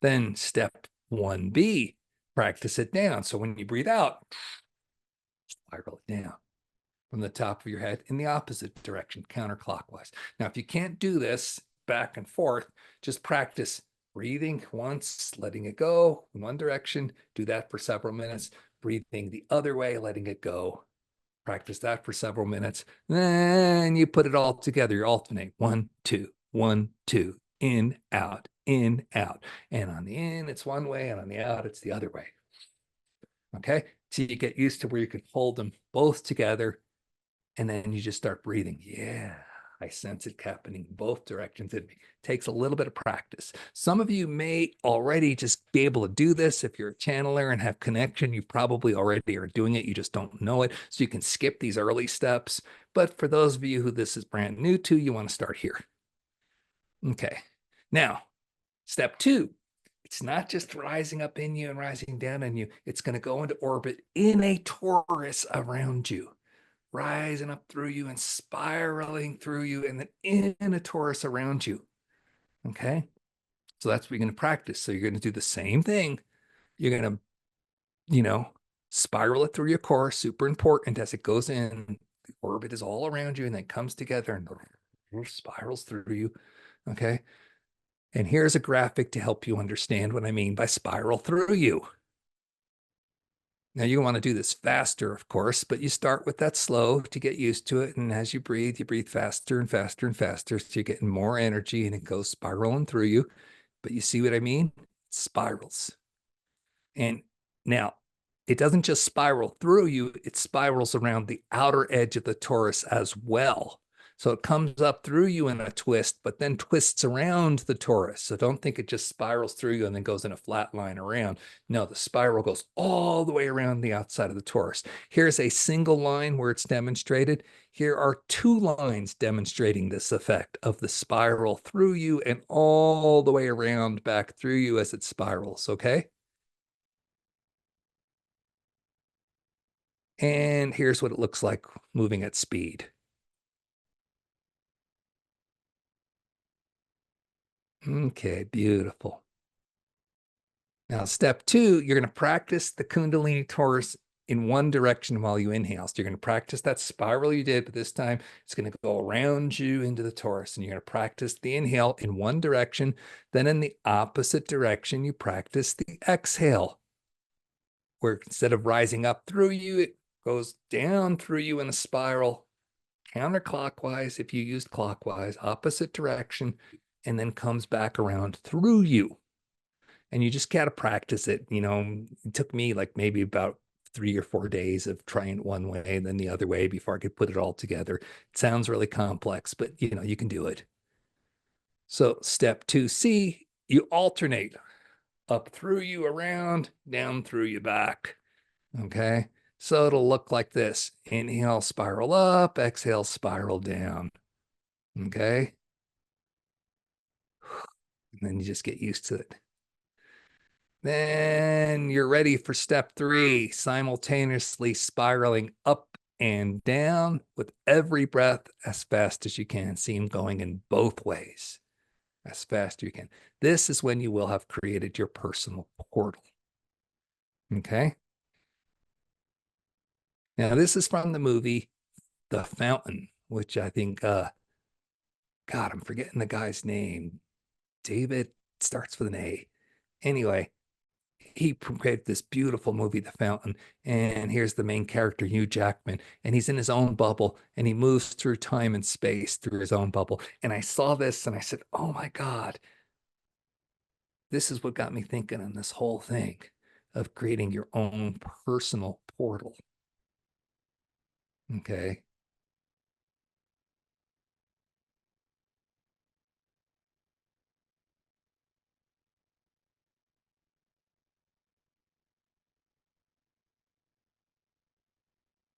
Then step 1B, practice it down. So when you breathe out, spiral it down from the top of your head in the opposite direction, counterclockwise. Now, if you can't do this back and forth, just practice breathing once, letting it go in one direction. Do that for several minutes. Breathing the other way, letting it go. Practice that for several minutes. Then you put it all together. You alternate 1, 2, 1, 2, in, out, in, out. And on the in, it's one way, and on the out, it's the other way. Okay. So you get used to where you can hold them both together, and then you just start breathing. Yeah. I sense it happening both directions. It takes a little bit of practice. Some of you may already just be able to do this. If you're a channeler and have connection, you probably already are doing it. You just don't know it. So you can skip these early steps. But for those of you who this is brand new to, you want to start here. Okay. Now, step 2. It's not just rising up in you and rising down in you. It's going to go into orbit in a torus around you. rising up through you and spiraling through you, and then in a torus around you. Okay. So that's what you're going to practice. So you're going to do the same thing. You're going to, spiral it through your core. Super important as it goes in. The orbit is all around you and then comes together and spirals through you. Okay. And here's a graphic to help you understand what I mean by spiral through you. Now you want to do this faster, of course, but you start with that slow to get used to it. And as you breathe faster and faster and faster. So you're getting more energy and it goes spiraling through you. But you see what I mean? It spirals. And now it doesn't just spiral through you, it spirals around the outer edge of the torus as well. So it comes up through you in a twist, but then twists around the torus. So don't think it just spirals through you and then goes in a flat line around. No, the spiral goes all the way around the outside of the torus. Here's a single line where it's demonstrated. Here are two lines demonstrating this effect of the spiral through you and all the way around back through you as it spirals, okay? And here's what it looks like moving at speed. Okay, beautiful. Now, step 2, you're going to practice the Kundalini torus in one direction while you inhale. So you're going to practice that spiral you did, but this time it's going to go around you into the torus. And you're going to practice the inhale in one direction. Then in the opposite direction, you practice the exhale, where instead of rising up through you, it goes down through you in a spiral, counterclockwise if you used clockwise, opposite direction, and then comes back around through you. And you just got to practice it. It took me like maybe about 3 or 4 days of trying it one way and then the other way before I could put it all together. It sounds really complex, but you can do it. So step 2C, you alternate up through you, around, down through you, back. Okay. So it'll look like this. Inhale, spiral up, exhale, spiral down. Okay. And then you just get used to it. Then you're ready for step 3, simultaneously spiraling up and down with every breath as fast as you can. See them going in both ways as fast as you can. This is when you will have created your personal portal. Okay. Now, this is from the movie The Fountain, which I think, God, I'm forgetting the guy's name. David starts with an A. Anyway, he created this beautiful movie, The Fountain. And here's the main character, Hugh Jackman, and he's in his own bubble and he moves through time and space through his own bubble. And I saw this and I said, oh my God, this is what got me thinking on this whole thing of creating your own personal portal. Okay.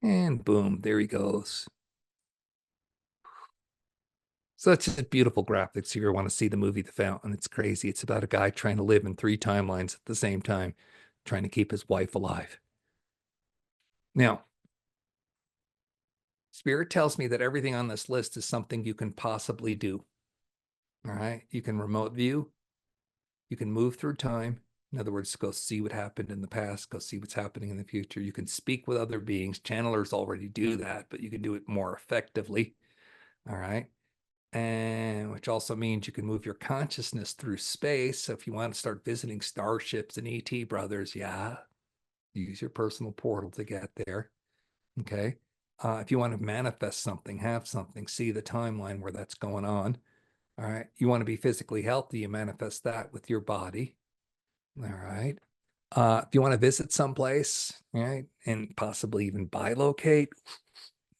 And boom, there he goes. So that's just beautiful graphics. If you want to see the movie The Fountain, it's crazy. It's about a guy trying to live in 3 timelines at the same time, trying to keep his wife alive. Now, Spirit tells me that everything on this list is something you can possibly do. All right. You can remote view. You can move through time. In other words, go see what happened in the past, go see what's happening in the future. You can speak with other beings. Channelers already do that, but you can do it more effectively. All right. And which also means you can move your consciousness through space. So if you want to start visiting starships and ET brothers, yeah, use your personal portal to get there. Okay. If you want to manifest something, have something, see the timeline where that's going on. All right. You want to be physically healthy, you manifest that with your body. All right. If you want to visit someplace, right, and possibly even bilocate,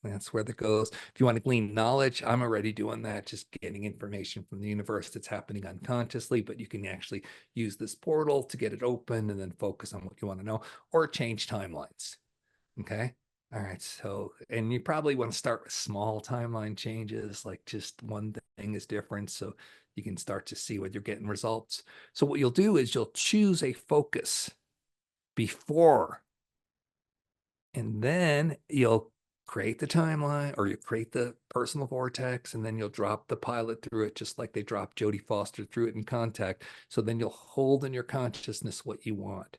that's where that goes. If you want to glean knowledge, I'm already doing that, just getting information from the universe that's happening unconsciously, but you can actually use this portal to get it open and then focus on what you want to know or change timelines. Okay. All right. So, and you probably want to start with small timeline changes, like just one thing is different. So you can start to see what you're getting results. So what you'll do is you'll choose a focus before, and then you'll create the timeline or you create the personal vortex, and then you'll drop the pilot through it just like they dropped Jodie Foster through it in Contact. So then you'll hold in your consciousness what you want.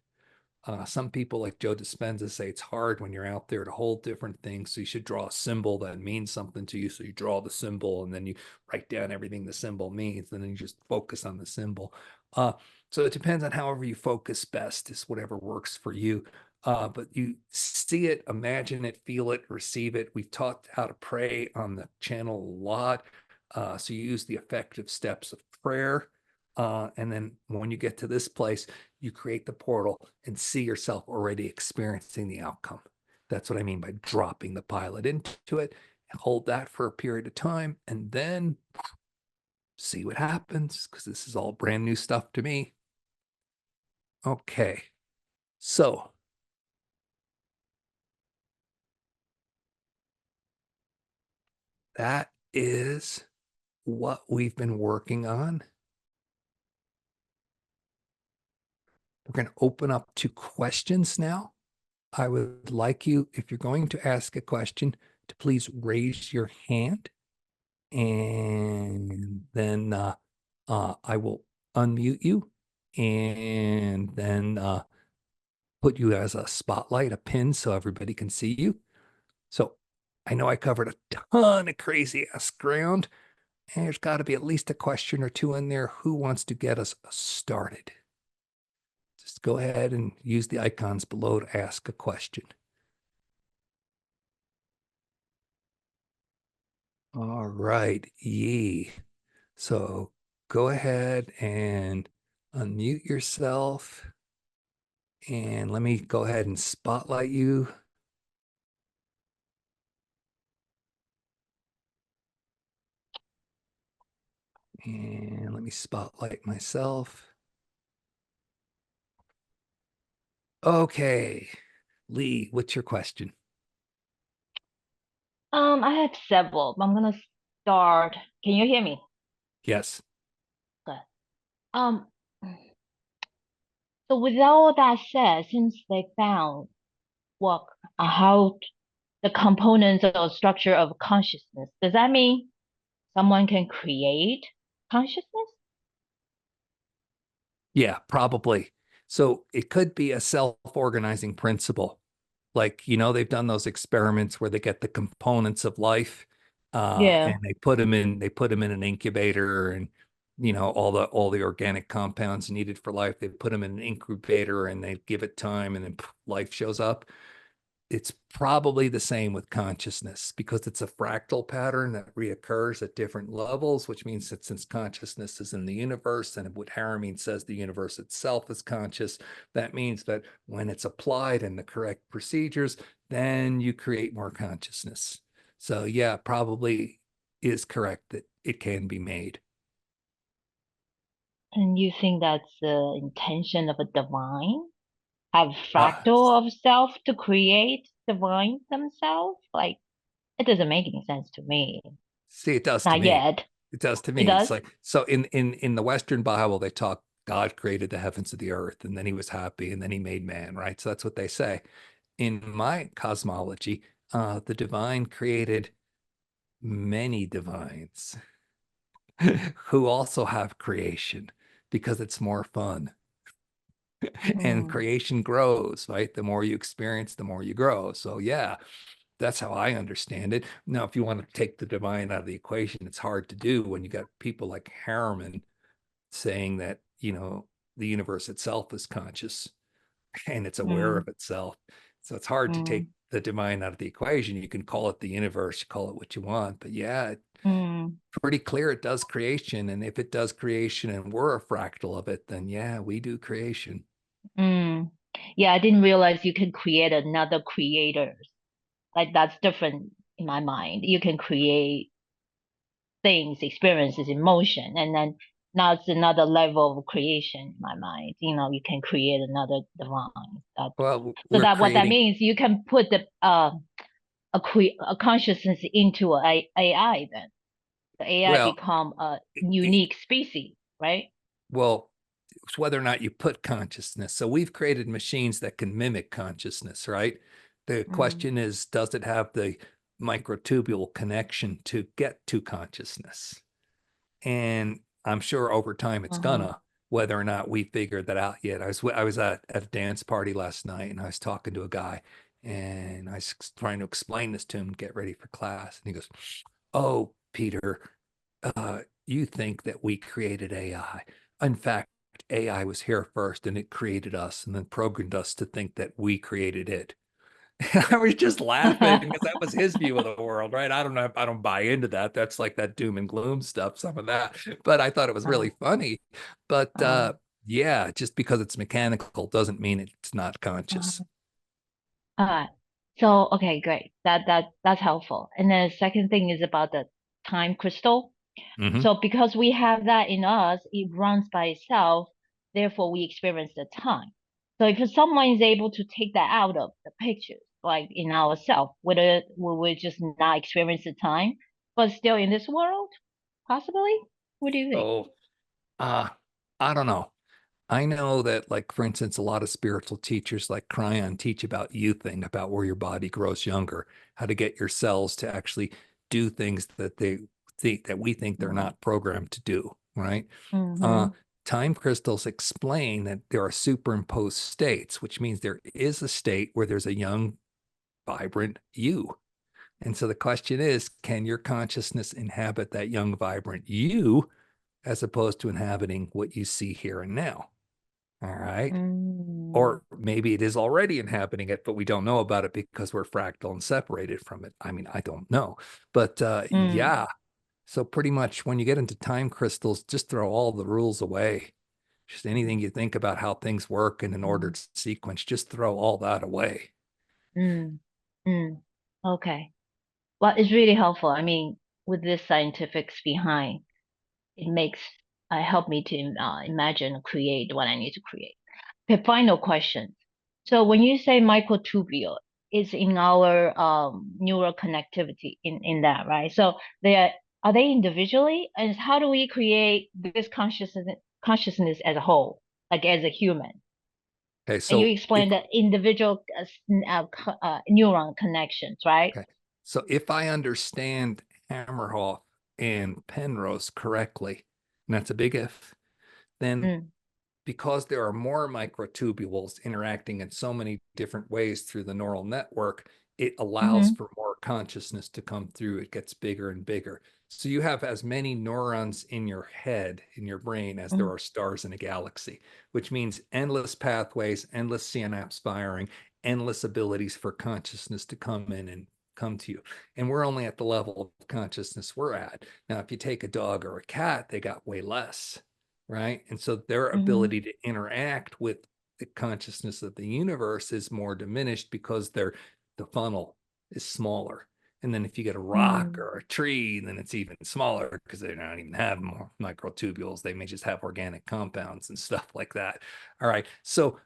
Some people like Joe Dispenza say it's hard when you're out there to hold different things. So you should draw a symbol that means something to you. So you draw the symbol and then you write down everything the symbol means, and then you just focus on the symbol. Uh, so it depends on however you focus best, is whatever works for you. But you see it, imagine it, feel it, receive it. We've taught how to pray on the channel a lot. So you use the effective steps of prayer. And then when you get to this place, you create the portal and see yourself already experiencing the outcome. That's what I mean by dropping the pilot into it. Hold that for a period of time and then see what happens, because this is all brand new stuff to me. Okay. So that is what we've been working on. We're going to open up to questions now. I would like you, if you're going to ask a question, to please raise your hand, and then I will unmute you, and then put you as a spotlight, a pin, so everybody can see you. So I know I covered a ton of crazy ass ground, and there's got to be at least a question or two in there. Who wants to get us started? Just go ahead and use the icons below to ask a question. All right, Yee. So go ahead and unmute yourself. And let me go ahead and spotlight you. And let me spotlight myself. Okay. Lee, what's your question? I have several, but I'm gonna start. Can you hear me? Yes. Good. Um, so with all that said, since they found what how the components or structure of consciousness, does that mean someone can create consciousness? Yeah, probably. So it could be a self-organizing principle. Like, they've done those experiments where they get the components of life, Yeah. and they put them in an incubator, and all the organic compounds needed for life, they put them in an incubator and they give it time, and then life shows up. It's probably the same with consciousness, because it's a fractal pattern that reoccurs at different levels, which means that since consciousness is in the universe, and what Haramein says the universe itself is conscious, that means that when it's applied in the correct procedures, then you create more consciousness. So yeah, probably is correct that it can be made. And you think that's the intention of a divine? Have Uh, fractal of self to create divine themselves? Like, it doesn't make any sense to me. See, it does to Not me. yet. It does to It me. It's does? like, so in the Western Bible, they talk God created the heavens and the earth, and then he was happy, and then he made man, right? So that's what they say. In my cosmology, the divine created many divines who also have creation, because it's more fun. And Mm. creation grows, right? The more you experience, the more you grow. So yeah, that's how I understand it. Now, if you want to take the divine out of the equation, it's hard to do when you got people like Harriman saying that, the universe itself is conscious and it's aware Mm. of itself. So it's hard to take Mm. the divine out of the equation. You can call it the universe, you call it what you want, but yeah, it's Mm. pretty clear it does creation. And if it does creation and we're a fractal of it, then yeah, we do creation. Mm. Yeah, I didn't realize you can create another creator. Like that's different in my mind. You can create things, experiences, emotion, and then now it's another level of creation in my mind. You can create another divine. Well, So we're that what that creating. means, you can put a consciousness into AI. Then the AI Well, become a unique species, right? well, it's whether or not you put consciousness. So we've created machines that can mimic consciousness, right? The Mm. question is, does it have the microtubule connection to get to consciousness. And I'm sure over time it's Uh-huh. gonna, whether or not we figured that out yet. I was at a dance party last night, and I was talking to a guy, and I was trying to explain this to him, get ready for class. And he goes, "Oh, Peter, you think that we created AI. In fact, AI was here first and it created us and then programmed us to think that we created it." I was just laughing because that was his view of the world, right? I don't know. I don't buy into that. That's like that doom and gloom stuff, some of that. But I thought it was Uh, really funny. But uh, yeah, just because it's mechanical doesn't mean it's not conscious. uh, uh, so okay, great. That's helpful. And then the second thing is about the time crystal. Hmm. So because we have that in us, it runs by itself, therefore we experience the time. So if someone is able to take that out of the picture, like in ourselves, whether will we just not experience the time, but still in this world, possibly? What do you think? So uh, I don't know. I know that, like, for instance, a lot of spiritual teachers like Cryon teach about youthing, about where your body grows younger, how to get your cells to actually do things that they think that we think they're Mm-hmm. not programmed to do, right? Uh, Mm-hmm. time crystals explain that there are superimposed states, which means there is a state where there's a young, vibrant you. And so the question is, can your consciousness inhabit that young, vibrant you as opposed to inhabiting what you see here and now? All right. Mm-hmm. Or maybe it is already inhabiting it, but we don't know about it because we're fractal and separated from it. I mean, I don't know. But yeah, so pretty much when you get into time crystals, just throw all the rules away. Just anything you think about how things work in an ordered sequence, just throw all that away. Mm-hmm. Okay. Well, it's really helpful. I mean, with this scientifics behind, it makes help me to imagine, create what I need to create. Okay, final question. So when you say microtubule, it's in our neural connectivity in that, right? So are they individually, and how do we create this consciousness as a whole, like as a human? Okay, And you so if explained the individual neuron connections, right? okay, so if I understand Hamerhoff and Penrose correctly, and that's a big if, then Mm, because there are more microtubules interacting in so many different ways through the neural network, it allows mm-hmm, for more consciousness to come through. It gets bigger and bigger. So you have as many neurons in your head, in your brain, as there mm, are stars in a galaxy, which means endless pathways, endless synapse firing, endless abilities for consciousness to come in and come to you. And we're only at the level of consciousness we're at. Now, if you take a dog or a cat, they got way less, right? And so their mm-hmm, ability to interact with the consciousness of the universe is more diminished because the funnel is smaller. And then if you get a rock mm, or a tree, then it's even smaller because they don't even have more microtubules. They may just have organic compounds and stuff like that. All right. So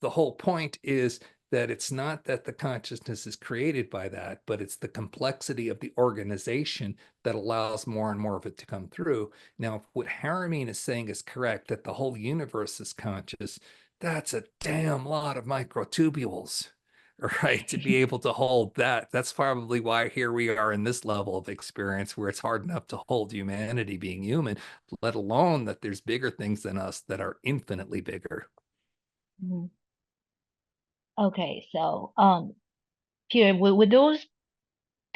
the whole point is that it's not that the consciousness is created by that, but it's the complexity of the organization that allows more and more of it to come through. Now, what Haramein is saying is correct, that the whole universe is conscious. That's a damn lot of microtubules, right? To be able to hold that. That's probably why here we are in this level of experience where it's hard enough to hold humanity being human, let alone that there's bigger things than us that are infinitely bigger. mm-hmm. Okay, so Peter, would those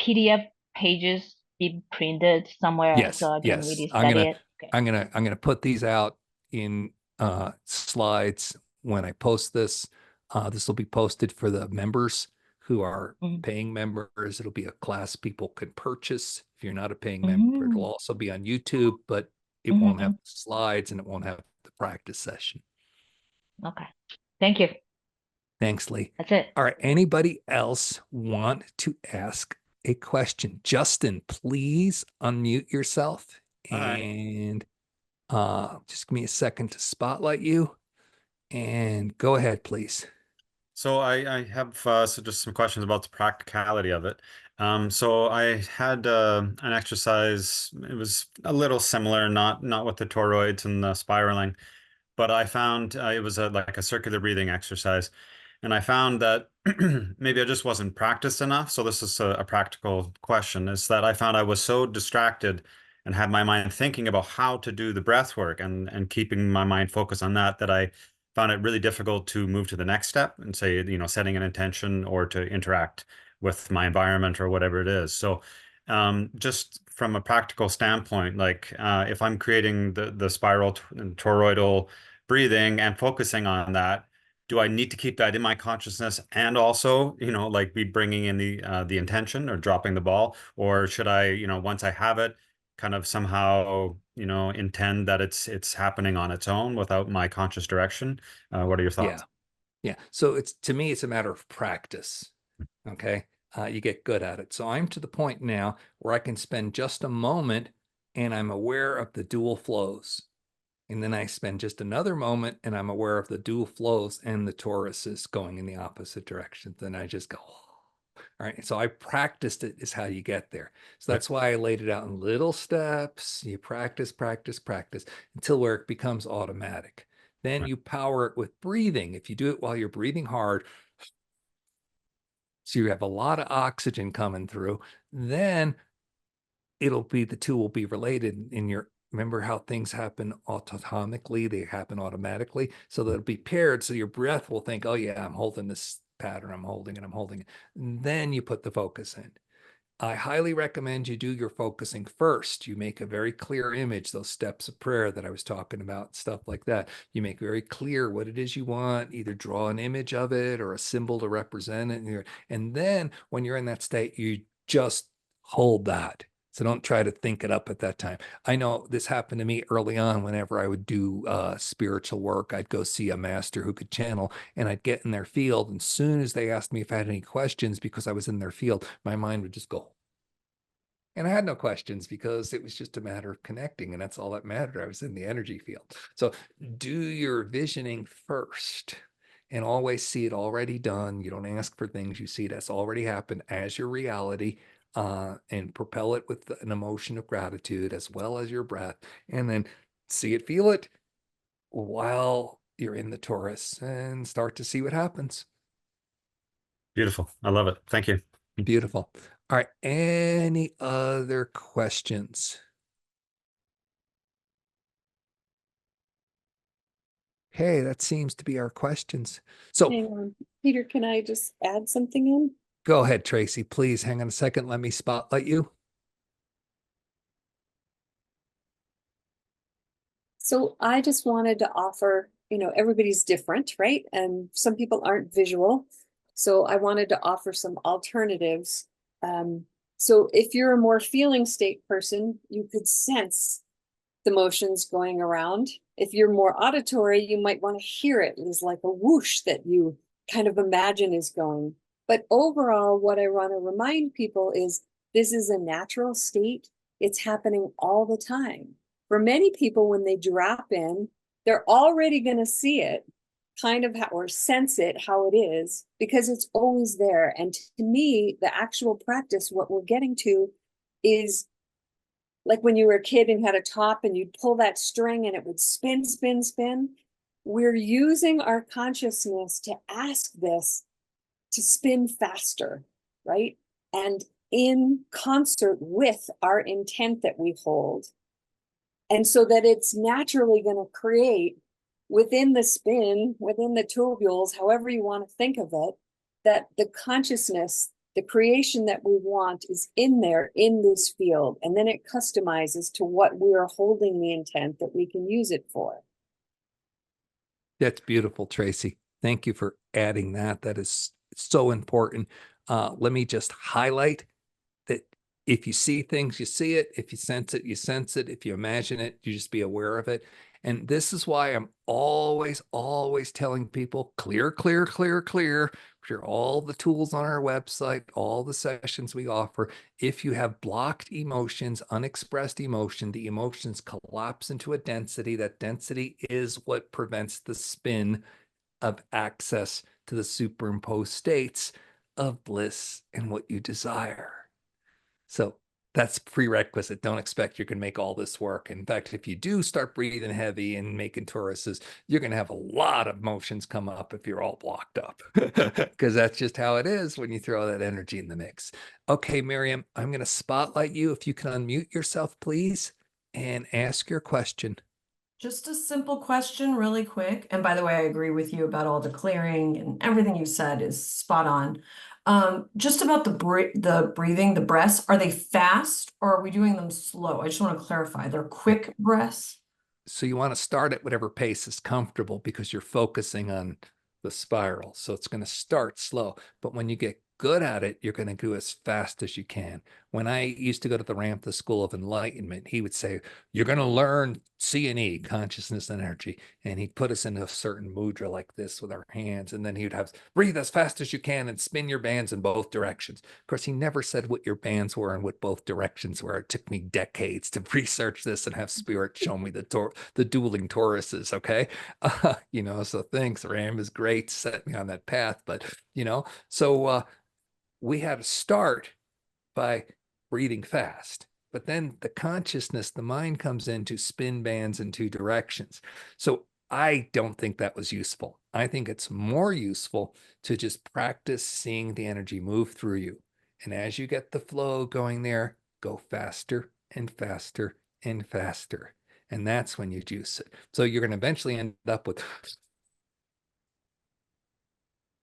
PDF pages be printed somewhere so Yes, I can yes. really study it? Okay. I'm gonna put these out in slides when I post this. This will be posted for the members who are Mm-hmm. paying members. It'll be a class people can purchase. If you're not a paying member, it'll Mm-hmm. also be on YouTube, but it won't Mm-hmm. have slides and it won't have the practice session. Okay. Thank you. Thanks, Lee. That's it. All right. Anybody else want to ask a question? Justin, please unmute yourself All right. and just give me a second to spotlight you and go ahead, please. So I have so just some questions about the practicality of it. So I had an exercise. It was a little similar, not with the toroids and the spiraling, but I found it was like a circular breathing exercise. And I found that maybe I just wasn't practiced enough. So this is a practical question, is that I found I was so distracted and had my mind thinking about how to do the breath work and keeping my mind focused on that, that I found it really difficult to move to the next step and say, you know, setting an intention or to interact with my environment or whatever it is. So just from a practical standpoint, like if I'm creating the spiral toroidal breathing and focusing on that, do I need to keep that in my consciousness and also, you know, like be bringing in the intention or dropping the ball, or should I, you know, once I have it, kind of somehow, you know, intend that it's happening on its own without my conscious direction? What are your Yeah. thoughts? Yeah. So it's, to me, it's a matter of practice. Okay. You get good at it. So I'm to the point now where I can spend just a moment and I'm aware of the dual flows. And then I spend just another moment and I'm aware of the dual flows and the torus is going in the opposite direction. Then I just go, oh. All right. So I practiced it, is how you get there. So Right. that's why I laid it out in little steps. You practice, practice, practice until where it becomes automatic. Then Right. you power it with breathing. If you do it while you're breathing hard, so you have a lot of oxygen coming through, then it'll be, the two will be related in your, remember how things happen autonomically, they happen automatically, so they'll be paired, so your breath will think, oh yeah, I'm holding this pattern, I'm holding it, I'm holding it. And then you put the focus in. I highly recommend you do your focusing first. You make a very clear image, those steps of prayer that I was talking about, stuff like that. You make very clear what it is you want, either draw an image of it or a symbol to represent it. And then when you're in that state, you just hold that. So don't try to think it up at that time. I know this happened to me early on. Whenever I would do spiritual work, I'd go see a master who could channel, and I'd get in their field. And soon as they asked me if I had any questions, because I was in their field, my mind would just go. And I had no questions because it was just a matter of connecting, and that's all that mattered. I was in the energy field. So do your visioning first and always see it already done. You don't ask for things, you see that's already happened as your reality, and propel it with an emotion of gratitude as well as your breath. And then see it, feel it while you're in the Taurus and start to see what happens. Beautiful. I love it. Thank you. Beautiful. All right. Any other questions? Okay, that seems to be our questions. So Hang on, Peter, can I just add something in? go ahead, Tracy. Please hang on a second. Let me spotlight you. So I just wanted to offer, everybody's different, right? And some people aren't visual. So I wanted to offer some alternatives. So if you're a more feeling state person, you could sense the motions going around. If you're more auditory, you might want to hear it. It's like a whoosh that you kind of imagine is going. But overall, what I want to remind people is this is a natural state. It's happening all the time. For many people, when they drop in, they're already going to see it kind of or sense it how it is, because it's always there. And to me, the actual practice, what we're getting to is like when you were a kid and had a top and you'd pull that string and it would spin, spin, spin. We're using our consciousness to ask this to spin faster, right? And in concert with our intent that we hold. And so that it's naturally going to create within the spin, within the tubules, however you want to think of it, that the consciousness, the creation that we want is in there in this field. And then it customizes to what we are holding the intent that we can use it for. That's beautiful, Tracy. Thank you for adding that. That is so important. Let me just highlight that if you see things, you see it. If you sense it, you sense it. If you imagine it, you just be aware of it. And this is why I'm always, always telling people clear, clear, clear, clear. Share all the tools on our website, all the sessions we offer. If you have blocked emotions, unexpressed emotion, the emotions collapse into a density. That density is what prevents the spin of access to the superimposed states of bliss and what you desire. So That's prerequisite. Don't expect you can make all this work. In fact, if you do start breathing heavy and making toruses, you're going to have a lot of motions come up if you're all blocked up, because that's just how it is when you throw that energy in the mix. Okay, Miriam, I'm going to spotlight you. If you can unmute yourself, please, and ask your question. Just a simple question, really quick. And by the way, I agree with you about all the clearing and everything you said is spot on. Just about the breathing, the breaths, are they fast or are we doing them slow? I just want to clarify. They're quick breaths. So you want to start at whatever pace is comfortable because you're focusing on the spiral. So it's going to start slow, but when you get good at it, you're going to go as fast as you can. When I used to go to the Ramtha School of Enlightenment, he would say, you're going to learn C&E, consciousness and energy. And he'd put us in a certain mudra like this with our hands. And then he would have breathe as fast as you can and spin your bands in both directions. Of course, he never said what your bands were and what both directions were. It took me decades to research this and have Spirit show me the dueling Toruses. Okay. So thanks, Ram is great. Set me on that path. But, so we had to start by breathing fast. But then the consciousness, the mind comes in to spin bands in two directions. So I don't think that was useful. I think it's more useful to just practice seeing the energy move through you. And as you get the flow going there, go faster and faster and faster. And that's when you juice it. So you're going to eventually end up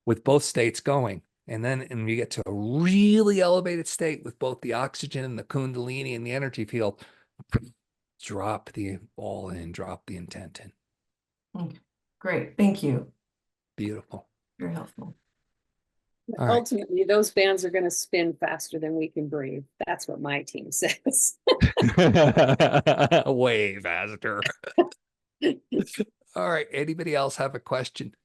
with both states going. And then you get to a really elevated state with both the oxygen and the kundalini and the energy field. Drop the ball in, drop the intent in. Okay. Great. Thank you. Beautiful. Very helpful. All right. Ultimately, those bands are going to spin faster than we can breathe. That's what my team says. Way faster. All right. Anybody else have a question?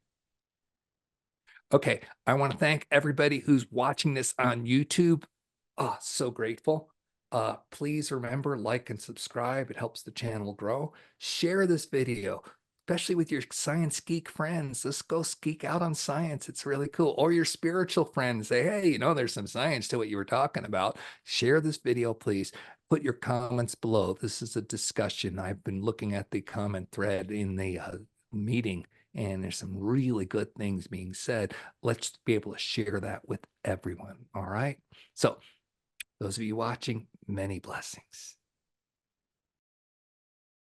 Okay, I want to thank everybody who's watching this on YouTube. Oh, so grateful. Please remember, like and subscribe. It helps the channel grow. Share this video, especially with your science geek friends. Let's go geek out on science. It's really cool. Or your spiritual friends. Say, hey, there's some science to what you were talking about. Share this video, please. Put your comments below. This is a discussion. I've been looking at the comment thread in the meeting, and there's some really good things being said. Let's be able to share that with everyone. All right. So those of you watching, many blessings.